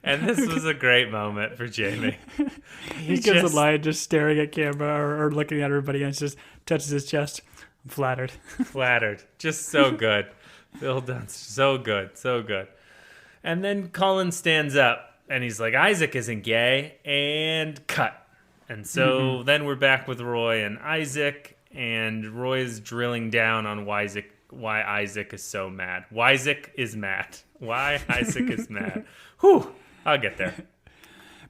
And this was a great moment for Jamie. He gives a line just staring at camera or looking at everybody and just touches his chest. I'm flattered. Flattered. Just so good. Bill Dunn's so good. So good. And then Colin stands up and he's like, Isaac isn't gay. And cut. And so then we're back with Roy and Isaac. And Roy is drilling down on why Isaac is so mad. Isaac is mad. Why Isaac is mad. Whew. I'll get there.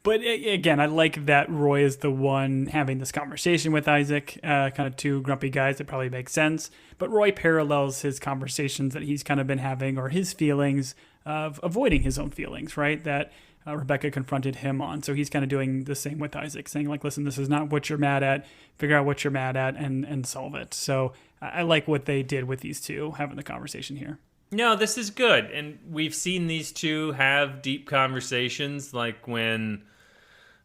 But again, I like that Roy is the one having this conversation with Isaac, kind of two grumpy guys. That probably makes sense. But Roy parallels his conversations that he's kind of been having, or his feelings of avoiding his own feelings, right? That Rebecca confronted him on. So he's kind of doing the same with Isaac, saying like, listen, this is not what you're mad at. Figure out what you're mad at and solve it. So I like what they did with these two having the conversation here. No, this is good. And we've seen these two have deep conversations, like when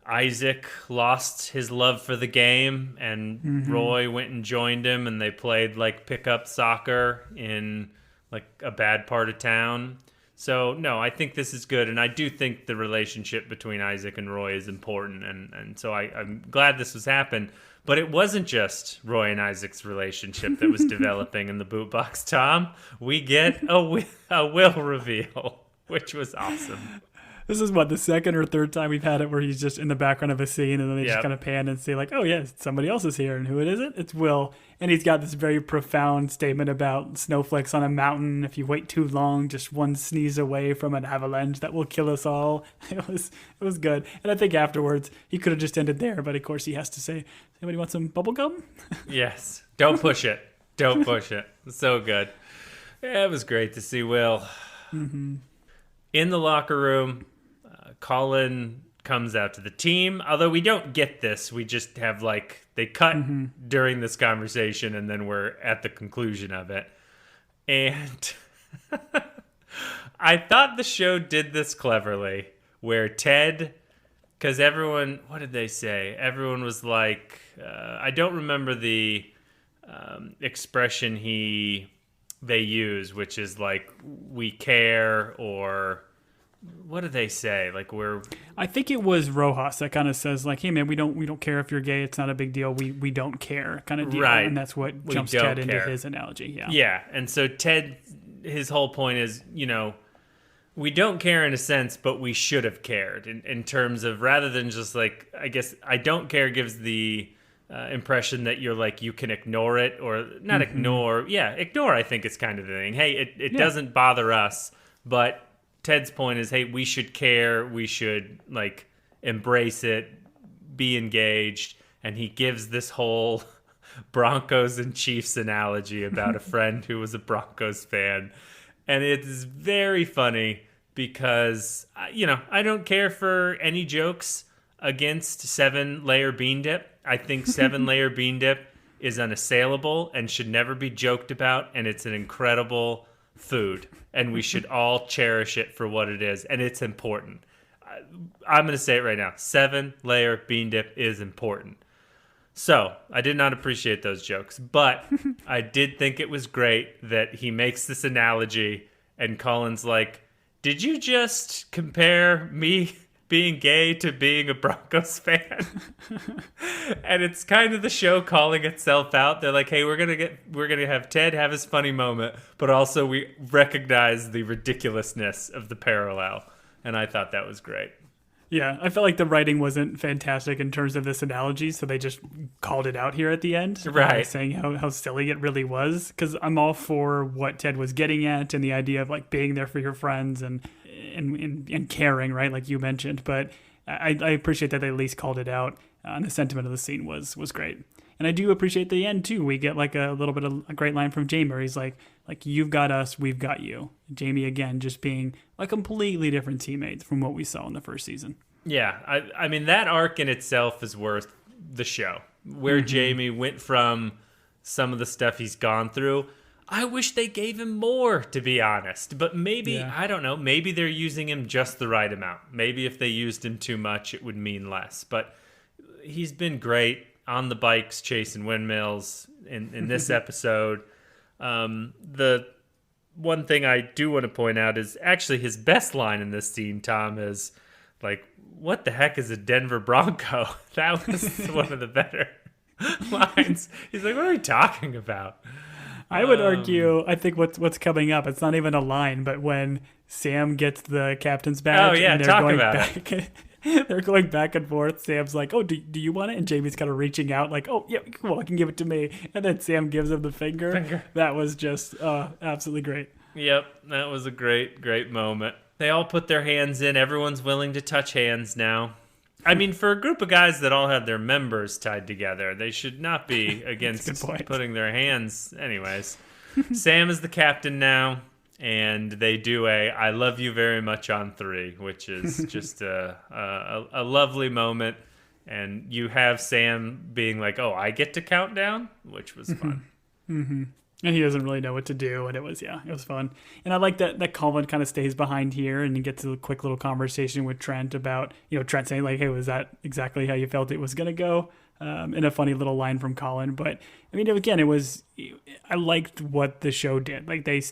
Isaac lost his love for the game and Roy went and joined him and they played like pickup soccer in like a bad part of town. So no, I think this is good. And I do think the relationship between Isaac and Roy is important. And so I'm glad this was happened. But it wasn't just Roy and Isaac's relationship that was developing in the boot box, Tom. We get a will reveal, which was awesome. This is the second or third time we've had it where he's just in the background of a scene and then they just kind of pan and say like, oh yeah, somebody else is here. And who is it? It's Will. And he's got this very profound statement about snowflakes on a mountain. If you wait too long, just one sneeze away from an avalanche that will kill us all. It was good. And I think afterwards he could have just ended there. But of course he has to say, anybody want some bubble gum? Yes. Don't push it. Don't push it. So good. Yeah, it was great to see Will. In the locker room, Colin comes out to the team, although we don't get this. We just have like they cut during this conversation and then we're at the conclusion of it. And I thought the show did this cleverly where Ted, because everyone, what did they say? Everyone was like, I don't remember the expression they use, which is like we care, or what do they say? Like I think it was Rojas that kind of says like, hey man, we don't care if you're gay. It's not a big deal. We don't care kind of deal. Right. And that's what jumps Ted into his analogy. Yeah. Yeah. And so Ted, his whole point is, we don't care in a sense, but we should have cared in terms of, rather than just like, I guess I don't care gives the impression that you're like, you can ignore it or not ignore. Yeah. Ignore, I think is kind of the thing. Hey, it doesn't bother us, but Ted's point is, hey, we should care. We should like embrace it, be engaged. And he gives this whole Broncos and Chiefs analogy about a friend who was a Broncos fan. And it is very funny because, I don't care for any jokes against 7-layer bean dip. I think 7-layer bean dip is unassailable and should never be joked about. And it's an incredible food. And we should all cherish it for what it is. And it's important. I'm going to say it right now. 7-layer bean dip is important. So I did not appreciate those jokes. But I did think it was great that he makes this analogy. And Colin's like, did you just compare me being gay to being a Broncos fan? And it's kind of the show calling itself out. They're like, hey, we're gonna have Ted have his funny moment, but also we recognize the ridiculousness of the parallel. And I thought that was great. Yeah, I felt like the writing wasn't fantastic in terms of this analogy, so they just called it out here at the end, right? Saying how silly it really was. Because I'm all for what Ted was getting at and the idea of like being there for your friends and caring, right? Like you mentioned, but I appreciate that they at least called it out. And the sentiment of the scene was great. And I do appreciate the end too. We get like a little bit of a great line from Jamie where he's like you've got us, we've got you. Jamie again just being a completely different teammate from what we saw in the first season. Yeah, I mean that arc in itself is worth the show. Where Jamie went from some of the stuff he's gone through. I wish they gave him more, to be honest. But maybe, I don't know, maybe they're using him just the right amount. Maybe if they used him too much, it would mean less. But he's been great on the bikes chasing windmills in this episode. The one thing I do want to point out is actually his best line in this scene, Tom, is like, what the heck is a Denver Bronco? That was one of the better lines. He's like, what are we talking about? I would argue, I think what's coming up, it's not even a line, but when Sam gets the captain's badge and they're going back, they're going back and forth. Sam's like, oh, do you want it? And Jamie's kind of reaching out like, oh, yeah, cool, I can give it to me. And then Sam gives him the finger. That was just absolutely great. Yep, that was a great moment. They all put their hands in. Everyone's willing to touch hands now. I mean, for a group of guys that all have their members tied together, they should not be against putting their hands. Anyways, Sam is the captain now, and they do I love you very much on 3, which is just a lovely moment. And you have Sam being like, oh, I get to count down, which was fun. Mm-hmm. And he doesn't really know what to do, and it was fun. And I like that Colin kind of stays behind here and he gets a quick little conversation with Trent about, Trent saying like, hey, was that exactly how you felt it was going to go? And a funny little line from Colin. But, I mean, again, I liked what the show did. Like, they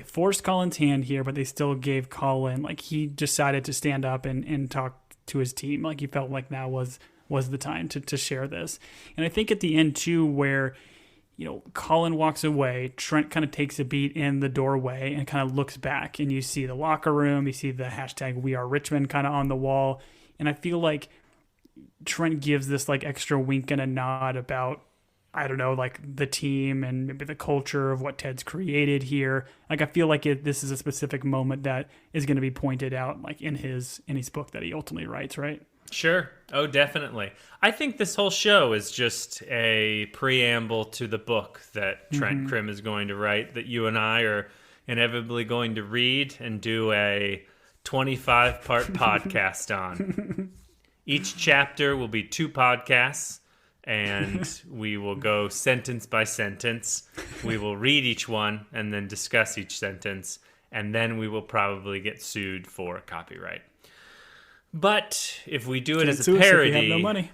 forced Colin's hand here, but they still gave Colin, like, he decided to stand up and talk to his team. Like, he felt like now was the time to share this. And I think at the end, too, where Colin walks away, Trent kind of takes a beat in the doorway and kind of looks back, and you see the locker room, you see the hashtag We Are Richmond kind of on the wall. And I feel like Trent gives this like extra wink and a nod about, I don't know, like the team and maybe the culture of what Ted's created here. Like, I feel like this is a specific moment that is going to be pointed out like in his book that he ultimately writes, right? Sure. Oh, definitely. I think this whole show is just a preamble to the book that Trent Crimm is going to write, that you and I are inevitably going to read and do a 25-part podcast on. Each chapter will be 2 podcasts, and we will go sentence by sentence. We will read each one and then discuss each sentence, and then we will probably get sued for copyright. But if we do it as a parody, if you have no money.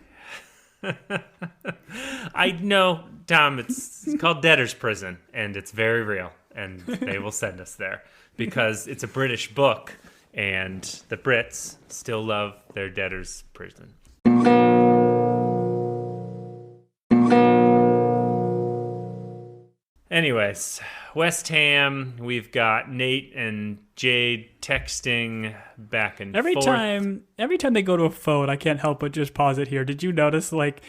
I know, Tom, it's called Debtor's Prison, and it's very real, and they will send us there because it's a British book, and the Brits still love their Debtor's Prison. Anyways, West Ham, we've got Nate and Jade texting back and forth. Every time they go to a phone, I can't help but just pause it here. Did you notice, like,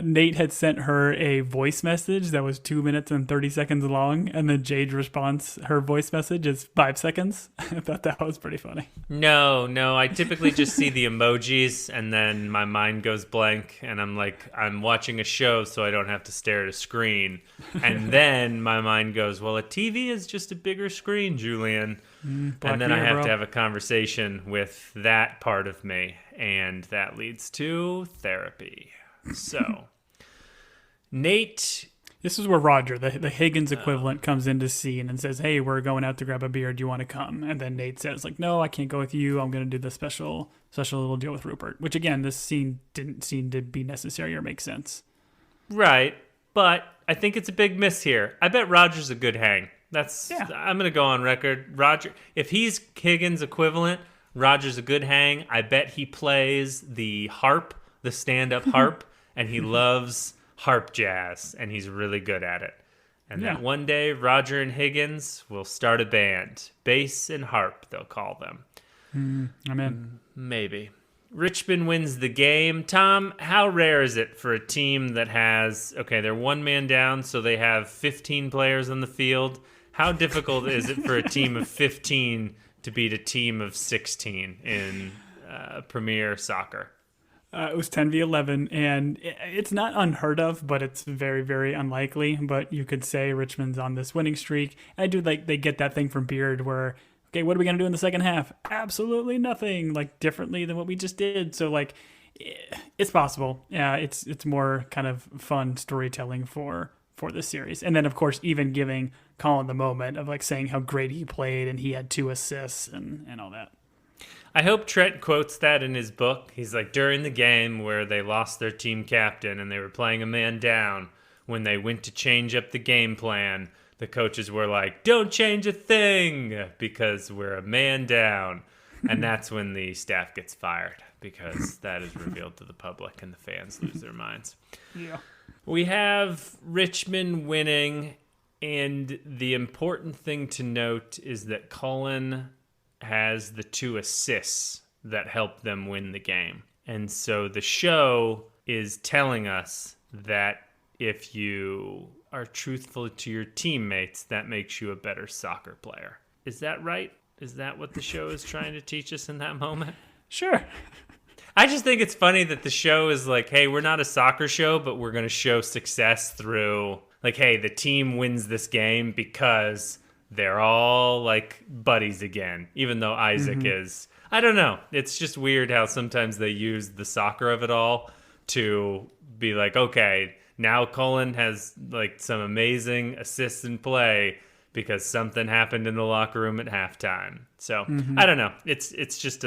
Nate had sent her a voice message that was 2 minutes and 30 seconds long, and then Jade's response, her voice message is 5 seconds? I thought that was pretty funny. No, I typically just see the emojis, and then my mind goes blank, and I'm like, I'm watching a show so I don't have to stare at a screen. And then my mind goes, well, a TV is just a bigger screen, Julian. And then I have to have a conversation with that part of me, and that leads to therapy. So, Nate... This is where Roger, the Higgins equivalent, comes into scene and says, hey, we're going out to grab a beer. Do you want to come? And then Nate says, like, no, I can't go with you. I'm going to do the special little deal with Rupert. Which, again, this scene didn't seem to be necessary or make sense. Right. But I think it's a big miss here. I bet Roger's a good hang. I'm going to go on record. Roger, if he's Higgins equivalent, Roger's a good hang. I bet he plays the harp, the stand-up harp, and he loves harp jazz, and he's really good at it. And that one day, Roger and Higgins will start a band. Bass and harp, they'll call them. I'm in. Maybe. Richmond wins the game. Tom, how rare is it for a team that has, they're one man down, so they have 15 players on the field. How difficult is it for a team of 15 to beat a team of 16 in Premier Soccer? It was 10v11, and it's not unheard of, but it's very, very unlikely. But you could say Richmond's on this winning streak. I do like they get that thing from Beard where, okay, what are we going to do in the second half? Absolutely nothing, like differently than what we just did. So like, it's possible. Yeah, it's more kind of fun storytelling for this series. And then of course, even giving Colin the moment of like saying how great he played and he had 2 assists and all that. I hope Trent quotes that in his book. He's like, during the game where they lost their team captain and they were playing a man down, when they went to change up the game plan, the coaches were like, don't change a thing because we're a man down. And that's when the staff gets fired, because that is revealed to the public and the fans lose their minds. Yeah. We have Richmond winning, and the important thing to note is that Cullen has the 2 assists that help them win the game. And so the show is telling us that if you are truthful to your teammates, that makes you a better soccer player. Is that right? Is that what the show is trying to teach us in that moment? Sure. I just think it's funny that the show is like, hey, we're not a soccer show, but we're going to show success through, like, hey, the team wins this game because they're all, like, buddies again, even though Isaac is. I don't know. It's just weird how sometimes they use the soccer of it all to be like, okay, now Cullen has, like, some amazing assists in play because something happened in the locker room at halftime. So, I don't know. It's just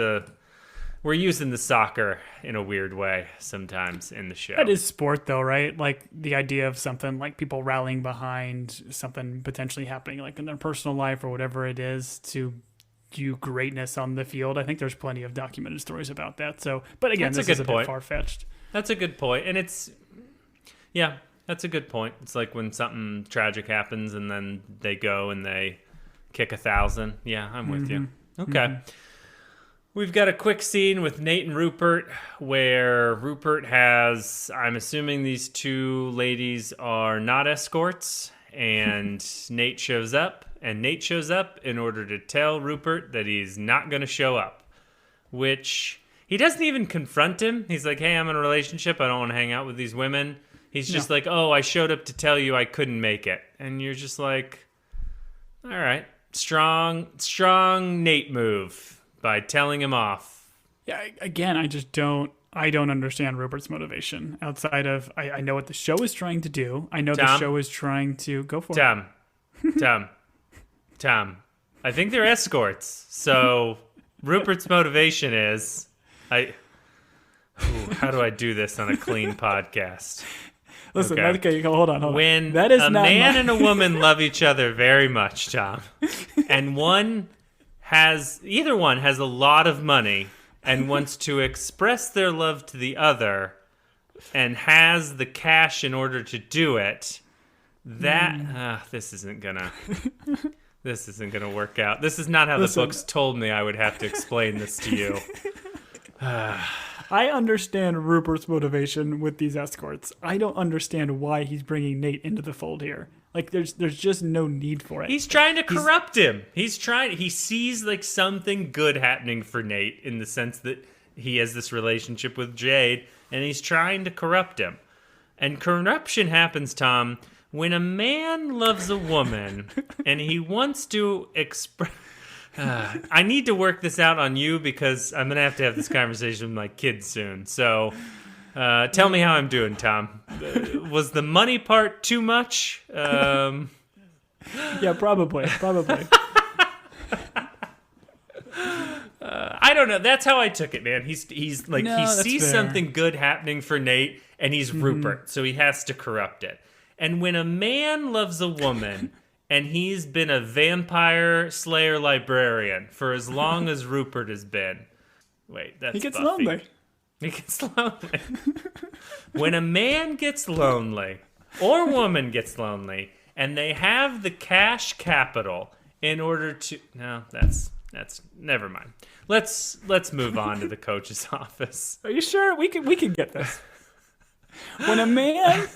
we're using the soccer in a weird way sometimes in the show. That is sport, though, right? Like, the idea of something like people rallying behind something potentially happening, like in their personal life or whatever it is, to do greatness on the field. I think there's plenty of documented stories about that. So, but again, this is a bit far-fetched. That's a good point. And that's a good point. It's like when something tragic happens and then they go and they kick 1,000. Yeah, I'm with you. Okay. We've got a quick scene with Nate and Rupert where Rupert has, I'm assuming these 2 ladies are not escorts, and Nate shows up, and Nate shows up in order to tell Rupert that he's not going to show up, which he doesn't even confront him. He's like, hey, I'm in a relationship. I don't want to hang out with these women. He's just like, oh, I showed up to tell you I couldn't make it. And you're just like, all right, strong Nate move by telling him off. Yeah, again, I don't understand Rupert's motivation outside of, I know what the show is trying to do. I know the show is trying to go for it. Tom, I think they're escorts. So Rupert's motivation is, how do I do this on a clean podcast? Listen, okay, hold on. When that is a man and a woman love each other very much, Tom, and either one has a lot of money and wants to express their love to the other and has the cash in order to do it, this isn't gonna work out. This is not how the books told me I would have to explain this to you. I understand Rupert's motivation with these escorts. I don't understand why he's bringing Nate into the fold here. Like, there's just no need for it. He's trying to corrupt him. He sees, like, something good happening for Nate in the sense that he has this relationship with Jade, and he's trying to corrupt him. And corruption happens, Tom, when a man loves a woman and he wants to express... I need to work this out on you because I'm going to have this conversation with my kids soon. So tell me how I'm doing, Tom. Was the money part too much? Yeah, probably. I don't know. That's how I took it, man. He's like, he sees fair. something good happening for Nate, and he's Rupert, so he has to corrupt it. And when a man loves a woman... and he's been a vampire slayer librarian for as long as Rupert has been. Wait, that's He gets Buffy. lonely. He gets lonely. When a man gets lonely, or woman gets lonely, and they have the cash capital in order to... No, that's never mind. Let's move on to the coach's office. Are you sure? We can get this. When a man...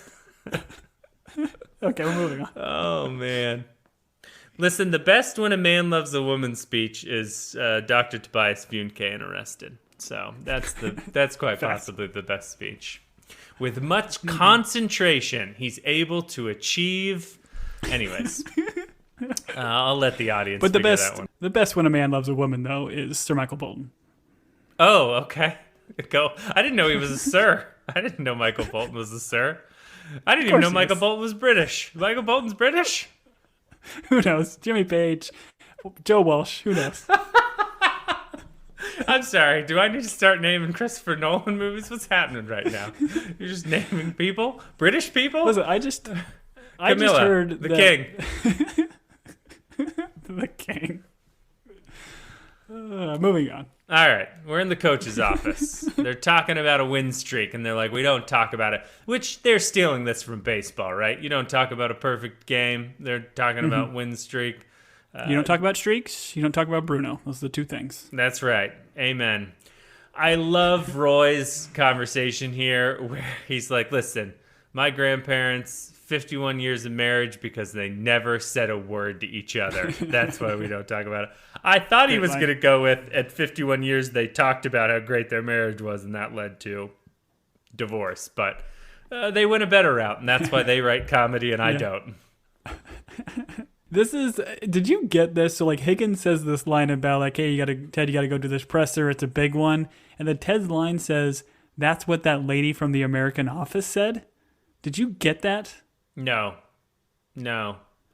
Okay, we're moving on. Oh, man. Listen, the best when a man loves a woman speech is Dr. Tobias Funke arrested. So that's quite possibly the best speech. With much concentration, he's able to achieve... Anyways, I'll let the audience figure that one. The best when a man loves a woman, though, is Sir Michael Bolton. Oh, okay. Go. I didn't know he was a sir. I didn't know Michael Bolton was a sir. I didn't even know Michael Bolton was British. Michael Bolton's British? Who knows? Jimmy Page, Joe Walsh, who knows? I'm sorry. Do I need to start naming Christopher Nolan movies? What's happening right now? You're just naming people? British people? Listen, I just heard the king. The king. Moving on. All right, we're in the coach's office. They're talking about a win streak, and they're like, we don't talk about it. Which they're stealing this from baseball, right? You don't talk about a perfect game. They're talking about win streak. You don't talk about streaks. You don't talk about Bruno. Those are the two things. That's right. Amen. I love Roy's conversation here where he's like, listen, my grandparents, 51 years of marriage because they never said a word to each other. That's why we don't talk about it. I thought he was going to go with, at 51 years, they talked about how great their marriage was, and that led to divorce. But they went a better route, and that's why they write comedy and I don't. Did you get this? So like Higgins says this line about like, hey, Ted, you gotta go to this presser. It's a big one. And then Ted's line says, that's what that lady from the American Office said. Did you get that? No,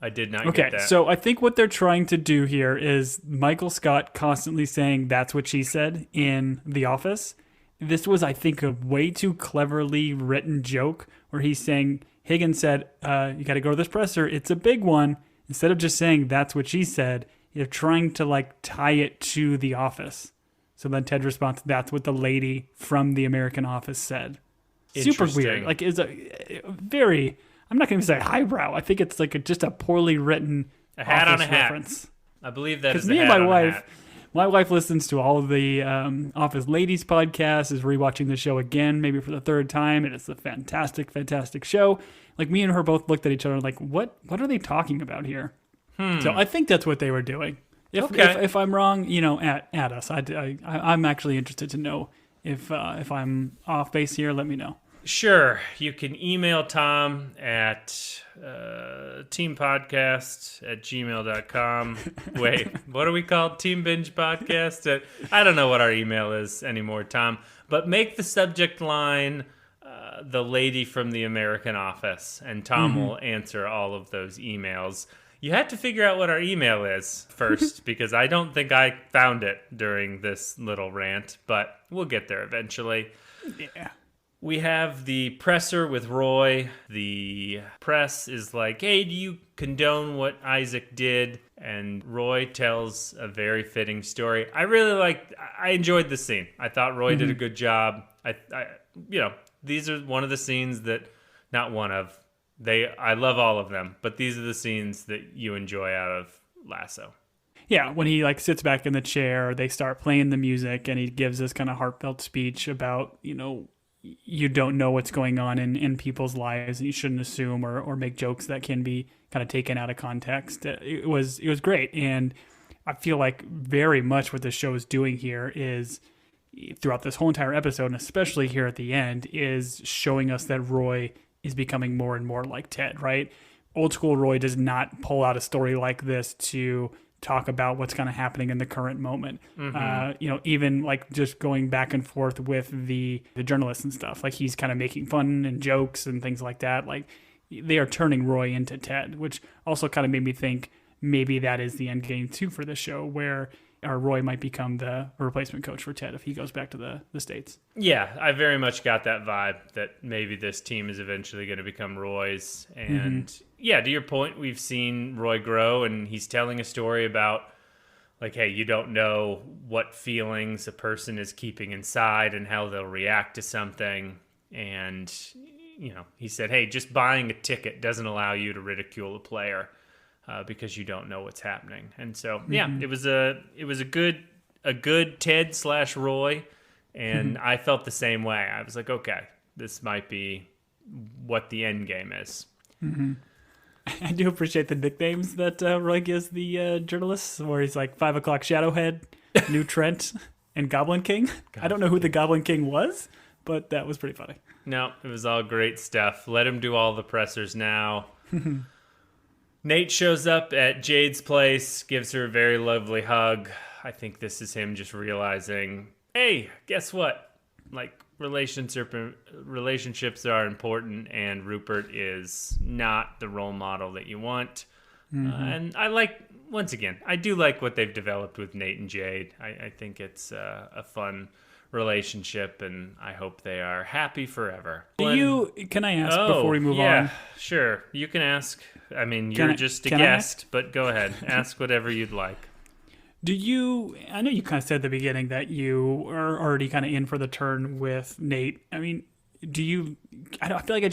I did not get that. Okay, so I think what they're trying to do here is Michael Scott constantly saying that's what she said in The Office. This was, I think, a way too cleverly written joke where he's saying, Higgins said, you got to go to this presser. It's a big one. Instead of just saying that's what she said, you're trying to like tie it to The Office. So then Ted responds, that's what the lady from the American Office said. Super weird. Like, it's a very... I'm not going to say highbrow. I think it's like just a poorly written a hat Office on a hat. reference. I believe that is me a and hat my on wife, a hat. My wife listens to all of the Office Ladies podcast, is rewatching the show again, maybe for the third time, and it's a fantastic, fantastic show. Like me and her both looked at each other like, what are they talking about here? So I think that's what they were doing. If I'm wrong, at us. I'm actually interested to know if I'm off base here. Let me know. Sure. You can email Tom at teampodcast@gmail.com. Wait, what are we called? Team Binge Podcast? I don't know what our email is anymore, Tom. But make the subject line the lady from the American Office, and Tom will answer all of those emails. You have to figure out what our email is first, because I don't think I found it during this little rant, but we'll get there eventually. Yeah. We have the presser with Roy. The press is like, hey, do you condone what Isaac did? And Roy tells a very fitting story. I enjoyed the scene. I thought Roy did a good job. These are one of the scenes that, not one of, I love all of them, but these are the scenes that you enjoy out of Lasso. Yeah, when he like sits back in the chair, they start playing the music, and he gives this kind of heartfelt speech about, you don't know what's going on in people's lives, and you shouldn't assume or make jokes that can be kind of taken out of context. It was great, and I feel like very much what the show is doing here is, throughout this whole entire episode, and especially here at the end, is showing us that Roy is becoming more and more like Ted, right? Old school Roy does not pull out a story like this to talk about what's kind of happening in the current moment. Even like just going back and forth with the journalists and stuff, like he's kind of making fun and jokes and things like that. Like they are turning Roy into Ted, which also kind of made me think maybe that is the end game too for the show, where Roy might become the replacement coach for Ted if he goes back to the States. Yeah, I very much got that vibe that maybe this team is eventually going to become Roy's. And yeah, to your point, we've seen Roy grow, and he's telling a story about, like, hey, you don't know what feelings a person is keeping inside and how they'll react to something. And, he said, hey, just buying a ticket doesn't allow you to ridicule a player. Because you don't know what's happening. And so, it was a good Ted/Roy, and I felt the same way. I was like, okay, this might be what the end game is. I do appreciate the nicknames that Roy gives the journalists, where he's like 5 o'clock Shadowhead, New Trent, and Goblin King. I don't know who the Goblin King was, but that was pretty funny. No, it was all great stuff. Let him do all the pressers now. Nate shows up at Jade's place, gives her a very lovely hug. I think this is him just realizing, hey, guess what? Like, relationships are important, and Rupert is not the role model that you want. And I do like what they've developed with Nate and Jade. I think it's a fun relationship, and I hope they are happy forever. Can I ask before we move on? Yeah, sure. You can ask. I mean, you're just a guest, but go ahead. Ask whatever you'd like. I know you kind of said at the beginning that you are already kind of in for the turn with Nate. I mean, I feel like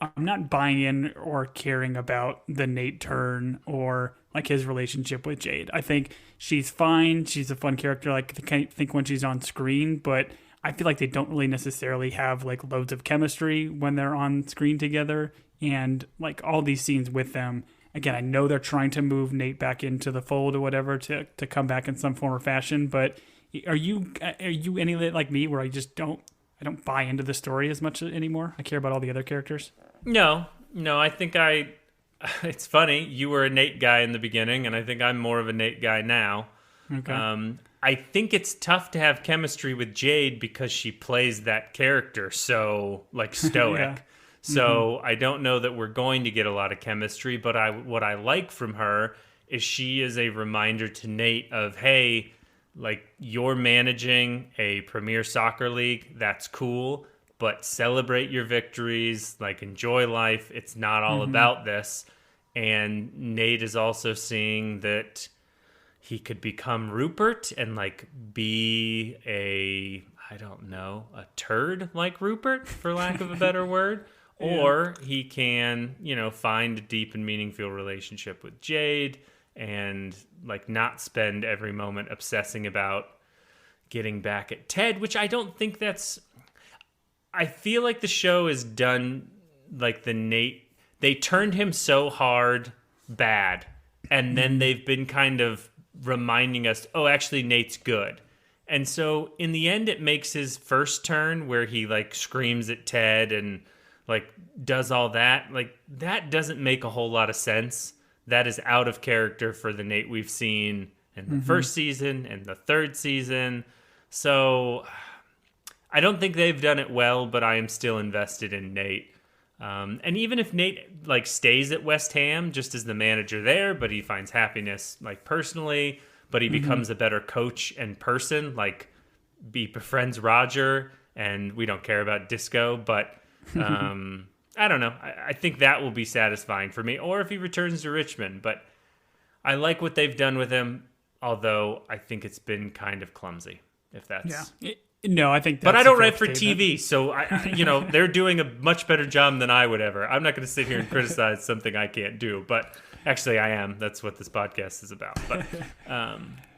I'm not buying in or caring about the Nate turn or like his relationship with Jade. I think she's fine. She's a fun character. Like, I think when she's on screen, but I feel like they don't really necessarily have like loads of chemistry when they're on screen together. And like all these scenes with them, again, I know they're trying to move Nate back into the fold or whatever to come back in some form or fashion. But are you any like me where I don't buy into the story as much anymore? I care about all the other characters. No, I think it's funny. You were a Nate guy in the beginning, and I think I'm more of a Nate guy now. Okay. I think it's tough to have chemistry with Jade because she plays that character so like stoic. Yeah. So I don't know that we're going to get a lot of chemistry, but what I like from her is she is a reminder to Nate of, hey, like, you're managing a premier soccer league. That's cool, but celebrate your victories. Like, enjoy life. It's not all about this. And Nate is also seeing that he could become Rupert and like be a turd like Rupert, for lack of a better word. Yeah. Or he can, find a deep and meaningful relationship with Jade and like not spend every moment obsessing about getting back at Ted, which I don't think I feel like the show is done like they turned him so hard bad, and then they've been kind of reminding us, oh, actually Nate's good. And so in the end, it makes his first turn where he like screams at Ted and like does all that. Like, that doesn't make a whole lot of sense. That is out of character for the Nate we've seen in the first season and the third season. So I don't think they've done it well, but I am still invested in Nate. And even if Nate like stays at West Ham just as the manager there, but he finds happiness like personally, but he becomes a better coach and person, like he befriends Roger, and we don't care about Disco, but I don't know. I think that will be satisfying for me, or if he returns to Richmond. But I like what they've done with him, although I think it's been kind of clumsy. If that's no, I think. But I don't write for TV, so they're doing a much better job than I would ever. I'm not going to sit here and criticize something I can't do, but actually, I am. That's what this podcast is about. But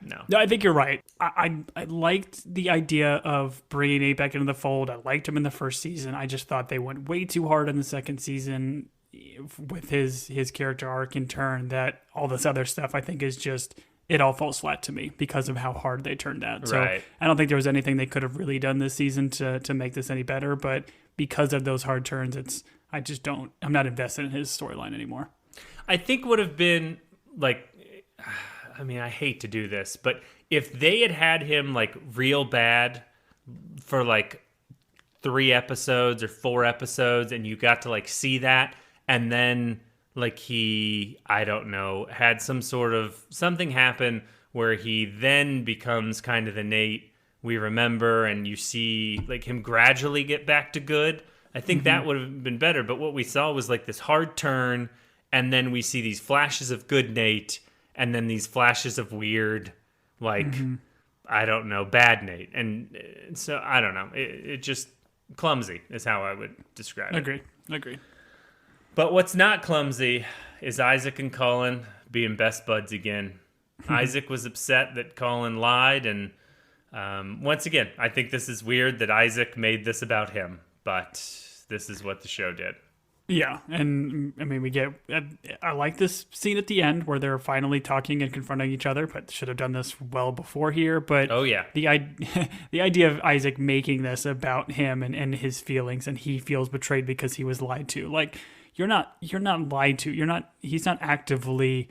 no, I think you're right. I liked the idea of bringing Nate back into the fold. I liked him in the first season. I just thought they went way too hard in the second season with his character arc in turn. That all this other stuff, I think, is just. It all falls flat to me because of how hard they turned out. So right. I don't think there was anything they could have really done this season to make this any better. But because of those hard turns, I'm not invested in his storyline anymore. I think would have been like, I mean, I hate to do this, but if they had him like real bad for like 3 episodes or 4 episodes, and you got to like see that, and then like he, I don't know, had something happen where he then becomes kind of the Nate we remember, and you see like him gradually get back to good. I think that would have been better. But what we saw was like this hard turn, and then we see these flashes of good Nate, and then these flashes of weird, like, I don't know, bad Nate. And so, I don't know. It just clumsy is how I would describe it. Agreed. But what's not clumsy is Isaac and Colin being best buds again. Isaac was upset that Colin lied, and once again, I think this is weird that Isaac made this about him, but this is what the show did. Yeah, and I mean, I like this scene at the end where they're finally talking and confronting each other, but should have done this well before here. But oh yeah, the idea of Isaac making this about him and his feelings, and he feels betrayed because he was lied to. Like, you're not lied to. He's not actively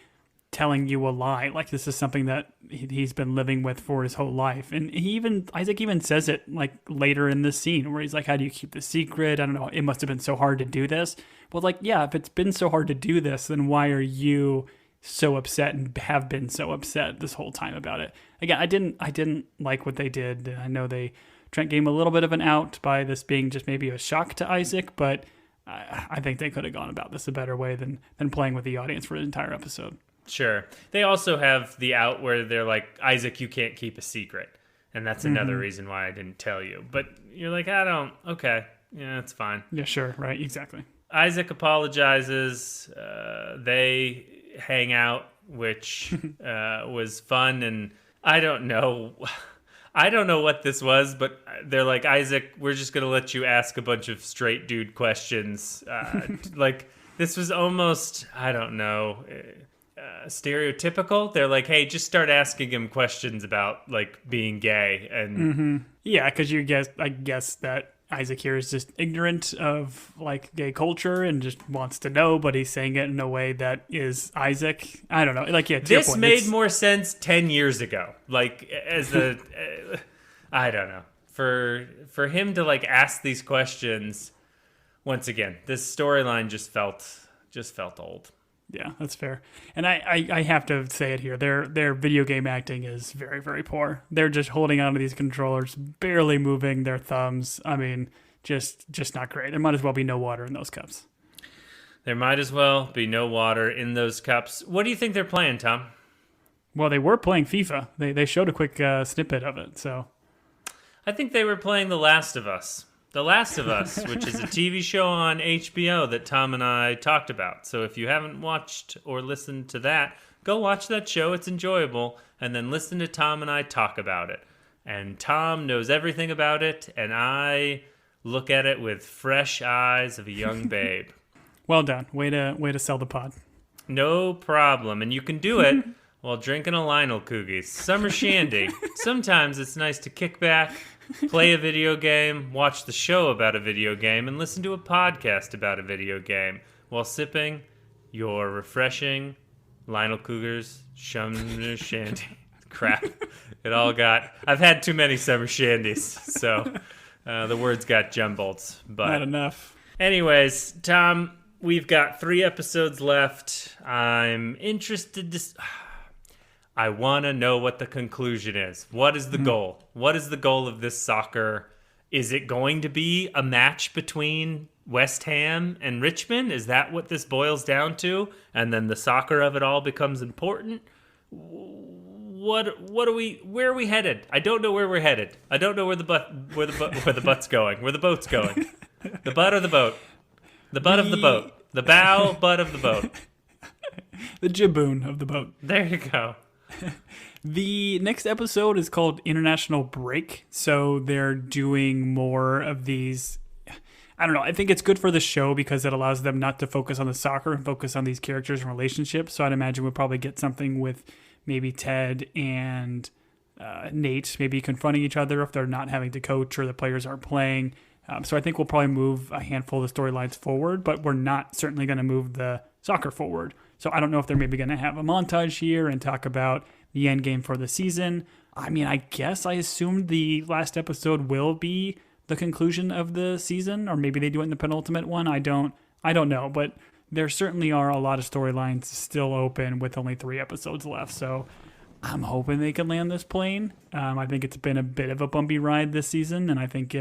telling you a lie. Like, this is something that he's been living with for his whole life. And Isaac even says it like later in this scene where he's like, how do you keep the secret? I don't know. It must have been so hard to do this. Well, like, yeah, if it's been so hard to do this, then why are you so upset and have been so upset this whole time about it? Again, I didn't like what they did. I know they Trent gave him a little bit of an out by this being just maybe a shock to Isaac, but I think they could have gone about this a better way than playing with the audience for an entire episode. Sure. They also have the out where they're like, Isaac, you can't keep a secret. And that's another reason why I didn't tell you. But you're like, okay. Yeah, it's fine. Yeah, sure. Right. Exactly. Isaac apologizes. They hang out, which was fun. And I don't know what this was, but they're like, Isaac, we're just going to let you ask a bunch of straight dude questions. Like, this was almost, I don't know, stereotypical. They're like, hey, just start asking him questions about, like, being gay. And yeah, because I guess that Isaac here is just ignorant of, like, gay culture and just wants to know, but he's saying it in a way that is Isaac. I don't know. Like, yeah, this made more sense 10 years ago. Like, as a, I don't know. For him to, like, ask these questions, once again, this storyline just felt old. Yeah, that's fair. And I have to say it here. Their video game acting is very, very poor. They're just holding onto these controllers, barely moving their thumbs. I mean, just not great. There might as well be no water in those cups. There might as well be no water in those cups. What do you think they're playing, Tom? Well, they were playing FIFA. They showed a quick snippet of it, so. I think they were playing The Last of Us. The Last of Us, which is a TV show on HBO that Tom and I talked about. So if you haven't watched or listened to that, go watch that show. It's enjoyable. And then listen to Tom and I talk about it. And Tom knows everything about it, and I look at it with fresh eyes of a young babe. Well done. Way to sell the pod. No problem. And you can do it while drinking a Lionel Coogies. Summer shandy. Sometimes it's nice to kick back, play a video game, watch the show about a video game, and listen to a podcast about a video game while sipping your refreshing Lionel Cougars Summer Shandy. Crap. I've had too many Summer Shandies, so the words got jumbled. But not enough. Anyways, Tom, we've got 3 episodes left. I'm interested to... I want to know what the conclusion is. What is the goal? What is the goal of this soccer? Is it going to be a match between West Ham and Richmond? Is that what this boils down to? And then the soccer of it all becomes important? Where are we headed? I don't know where we're headed. I don't know where the butt's going. Where the boat's going. The butt or the boat? The butt of the boat. The bow butt of the boat. The jibboon of the boat. There you go. The next episode is called International Break, so they're doing more of these. I don't know. I think it's good for the show because it allows them not to focus on the soccer and focus on these characters and relationships. So I'd imagine we'll probably get something with maybe Ted and Nate maybe confronting each other if they're not having to coach or the players aren't playing. So I think we'll probably move a handful of the storylines forward, but we're not certainly going to move the soccer forward. So I don't know if they're maybe going to have a montage here and talk about the end game for the season. I mean, I guess I assumed the last episode will be the conclusion of the season, or maybe they do it in the penultimate one. I don't know, but there certainly are a lot of storylines still open with only 3 episodes left. So I'm hoping they can land this plane. I think it's been a bit of a bumpy ride this season, and I think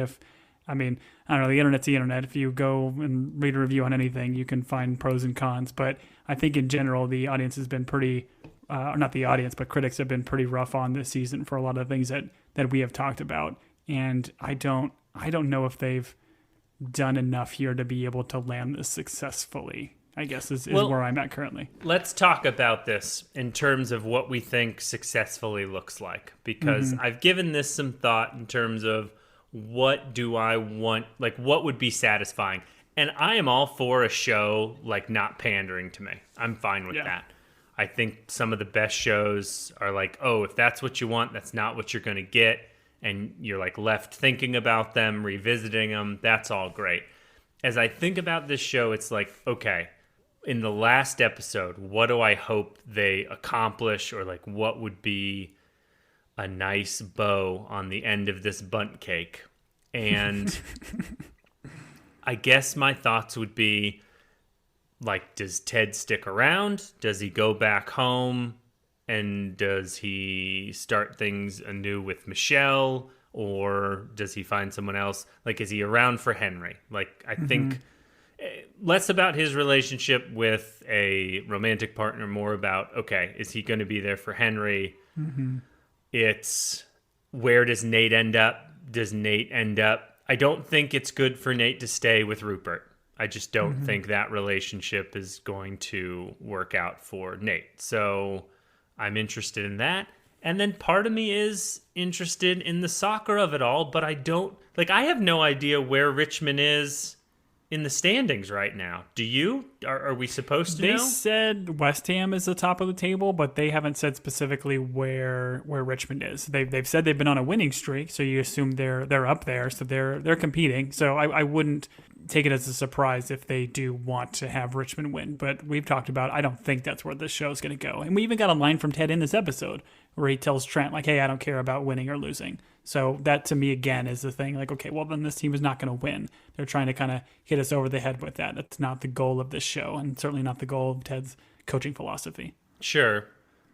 I don't know, the internet's the internet. If you go and read a review on anything, you can find pros and cons. But I think in general, the audience has been pretty, not the audience, but critics have been pretty rough on this season for a lot of things that we have talked about. And I don't know if they've done enough here to be able to land this successfully, I guess is where I'm at currently. Let's talk about this in terms of what we think successfully looks like, because I've given this some thought in terms of what do I want, like what would be satisfying. And I am all for a show like not pandering to me. I'm fine with that. I think some of the best shows are like, oh, if that's what you want, that's not what you're going to get. And you're like left thinking about them, revisiting them. That's all great. As I think about this show, it's like, okay, in the last episode, what do I hope they accomplish, or like what would be a nice bow on the end of this bundt cake? And I guess my thoughts would be like, does Ted stick around? Does he go back home? And does he start things anew with Michelle? or does he find someone else? Like, is he around for Henry? Like, I think less about his relationship with a romantic partner, more about, okay, is he going to be there for Henry? It's where does Nate end up? Does Nate end up? I don't think it's good for Nate to stay with Rupert. I just don't think that relationship is going to work out for Nate. So I'm interested in that. And then part of me is interested in the soccer of it all, but I don't, like, I have no idea where Richmond is in the standings right now. Do you? Are we supposed to know? They said West Ham is the top of the table, but they haven't said specifically where Richmond is. They've said they've been on a winning streak, so you assume they're up there, so they're competing. So I wouldn't take it as a surprise if they do want to have Richmond win. But we've talked about, I don't think that's where this show's going to go. And we even got a line from Ted in this episode where he tells Trent, like, hey, I don't care about winning or losing. So that, to me, again, is the thing. Like, okay, well, then this team is not going to win. They're trying to kind of hit us over the head with that. That's not the goal of this show, and certainly not the goal of Ted's coaching philosophy. Sure.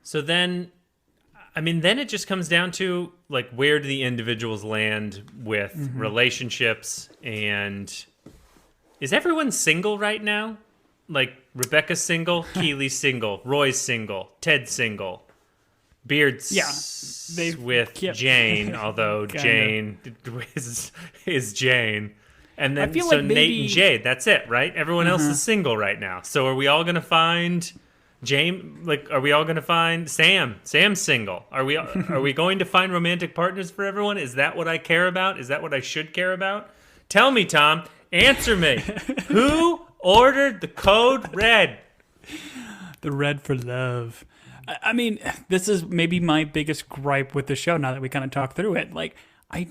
So then, I mean, then it just comes down to, like, where do the individuals land with relationships, and is everyone single right now? Like, Rebecca's single, Keely's single, Roy's single, Ted's single. Beard's with Jane, although Jane is Jane. And then so like Nate and Jade, that's it, right? Everyone else is single right now. So are we all going to find Jane? Like, are we all going to find Sam? Sam's single. Are we going to find romantic partners for everyone? Is that what I care about? Is that what I should care about? Tell me, Tom. Answer me. Who ordered the code red? The red for love. I mean, this is maybe my biggest gripe with the show now that we kind of talk through it. Like, I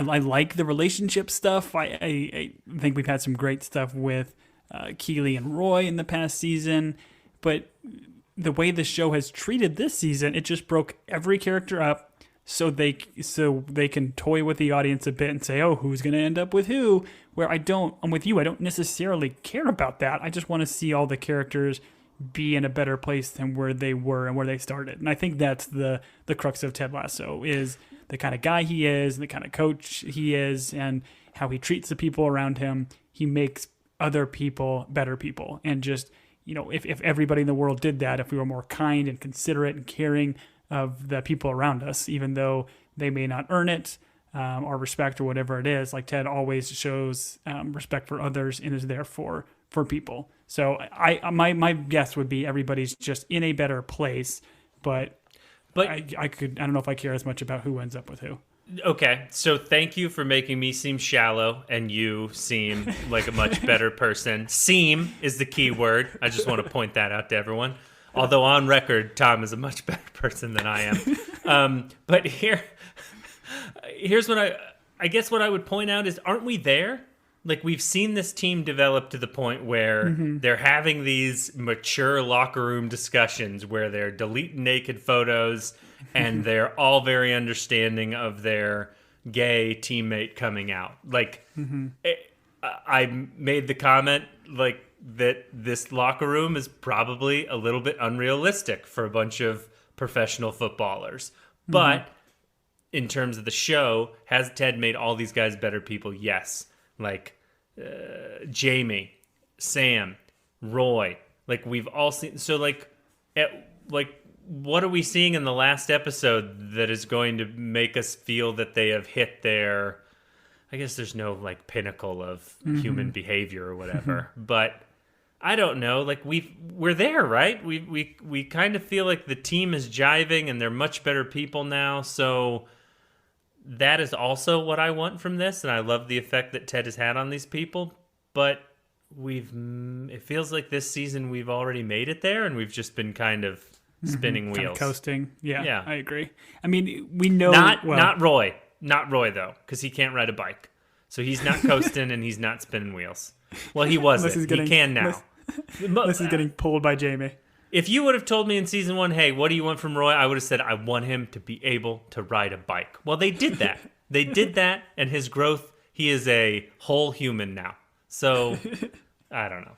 like the relationship stuff. I think we've had some great stuff with Keely and Roy in the past season. But the way the show has treated this season, it just broke every character up so they can toy with the audience a bit and say, oh, who's going to end up with who? Where I'm with you. I don't necessarily care about that. I just want to see all the characters be in a better place than where they were and where they started. And I think that's the crux of Ted Lasso, is the kind of guy he is, the kind of coach he is, and how he treats the people around him. He makes other people better people. And just, you know, if everybody in the world did that, if we were more kind and considerate and caring of the people around us, even though they may not earn it or respect or whatever it is, like Ted always shows respect for others and is there for people. So my guess would be everybody's just in a better place, but I don't know if I care as much about who ends up with who. Okay, so thank you for making me seem shallow and you seem like a much better person. Seem is the key word. I just want to point that out to everyone. Although on record, Tom is a much better person than I am. But here's what I guess what I would point out is, aren't we there? Like, we've seen this team develop to the point where they're having these mature locker room discussions where they're deleting naked photos and they're all very understanding of their gay teammate coming out. Like, I made the comment, like, that this locker room is probably a little bit unrealistic for a bunch of professional footballers. But in terms of the show, has Ted made all these guys better people? Yes. Like Jamie, Sam, Roy, like we've all seen. So like what are we seeing in the last episode that is going to make us feel that they have hit their, I guess there's no like pinnacle of human behavior or whatever, but I don't know. Like we're there, right? We kind of feel like the team is jiving and they're much better people now. So that is also what I want from this, and I love the effect that Ted has had on these people. But it feels like this season we've already made it there, and we've just been kind of spinning wheels, kind of coasting. Yeah, I agree. I mean, we know not Roy though, because he can't ride a bike, so he's not coasting and he's not spinning wheels. Well, he wasn't. He can now. This is getting pulled by Jamie. If you would have told me in season 1, hey, what do you want from Roy? I would have said, I want him to be able to ride a bike. Well, they did that. They did that, and his growth, he is a whole human now. So, I don't know.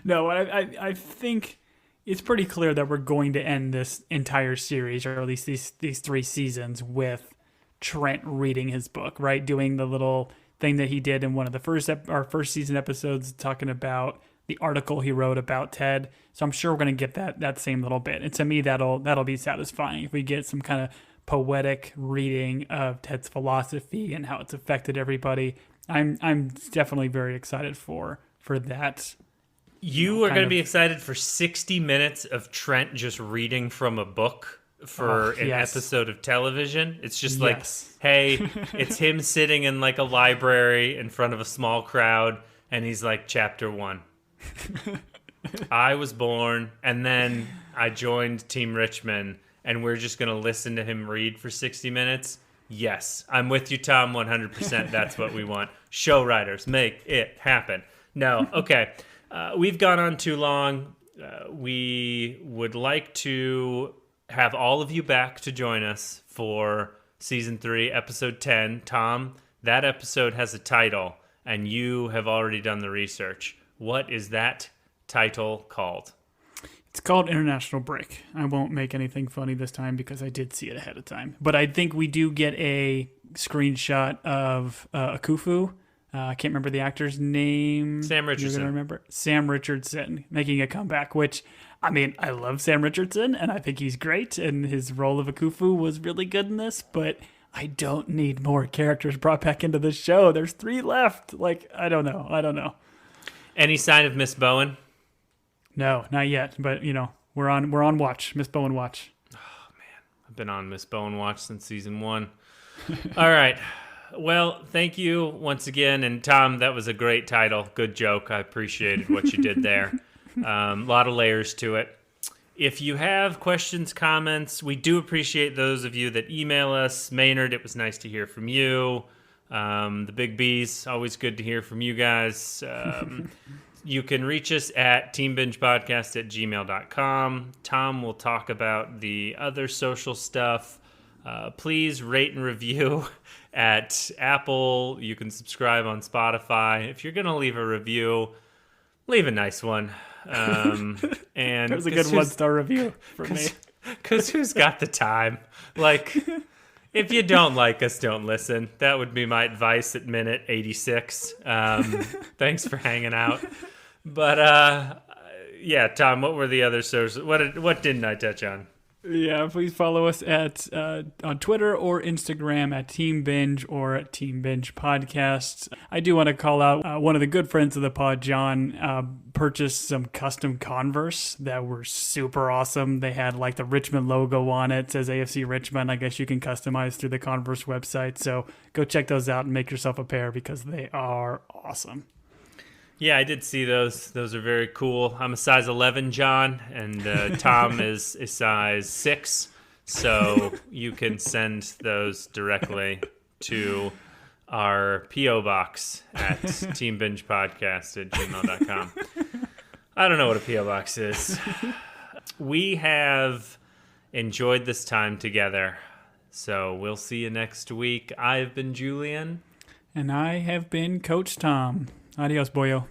No, I think it's pretty clear that we're going to end this entire series, or at least these 3 seasons, with Trent reading his book, right? Doing the little thing that he did in one of the our first season episodes, talking about the article he wrote about Ted. So I'm sure we're going to get that same little bit. And to me, that'll be satisfying if we get some kind of poetic reading of Ted's philosophy and how it's affected everybody. I'm definitely very excited for that. You are going to be excited for 60 minutes of Trent just reading from a book for an episode of television. It's just like, hey, it's him sitting in like a library in front of a small crowd, and he's like, chapter 1. I was born, and then I joined Team Richmond, and we're just going to listen to him read for 60 minutes. Yes, I'm with you, Tom, 100%. That's what we want. Show writers, make it happen. No, okay. We've gone on too long. We would like to have all of you back to join us for Season 3, Episode 10. Tom, that episode has a title, and you have already done the research. What is that title called? It's called International Break. I won't make anything funny this time because I did see it ahead of time. But I think we do get a screenshot of Akufu. I can't remember the actor's name. Sam Richardson. You're going to remember? Sam Richardson making a comeback, which, I mean, I love Sam Richardson, and I think he's great, and his role of Akufu was really good in this, but I don't need more characters brought back into the show. There's 3 left. Like, I don't know. Any sign of Miss Bowen? No, not yet, but, we're on watch. Miss Bowen watch. Oh, man. I've been on Miss Bowen watch since Season 1. All right. Well, thank you once again. And Tom, that was a great title. Good joke. I appreciated what you did there. A lot of layers to it. If you have questions, comments, we do appreciate those of you that email us. Maynard, it was nice to hear from you. The Big B's, always good to hear from you guys. You can reach us at teambingepodcast@gmail.com. Tom will talk about the other social stuff. Please rate and review at Apple. You can subscribe on Spotify. If you're going to leave a review, leave a nice one. And that was a good 1-star review for me. Because who's got the time? Like, if you don't like us, don't listen. That would be my advice at minute 86. Thanks for hanging out. But, yeah, Tom, what were the other sources? What didn't I touch on? Yeah, please follow us on Twitter or Instagram at Team Binge or at Team Binge Podcast. I do want to call out one of the good friends of the pod, John, purchased some custom Converse that were super awesome. They had like the Richmond logo on it. It says AFC Richmond. I guess you can customize through the Converse website. So go check those out and make yourself a pair because they are awesome. Yeah, I did see those. Those are very cool. I'm a size 11, John, and Tom is a size 6. So you can send those directly to our P.O. box at teambingepodcast@gmail.com. I don't know what a P.O. box is. We have enjoyed this time together. So we'll see you next week. I've been Julian. And I have been Coach Tom. Adios, boyo.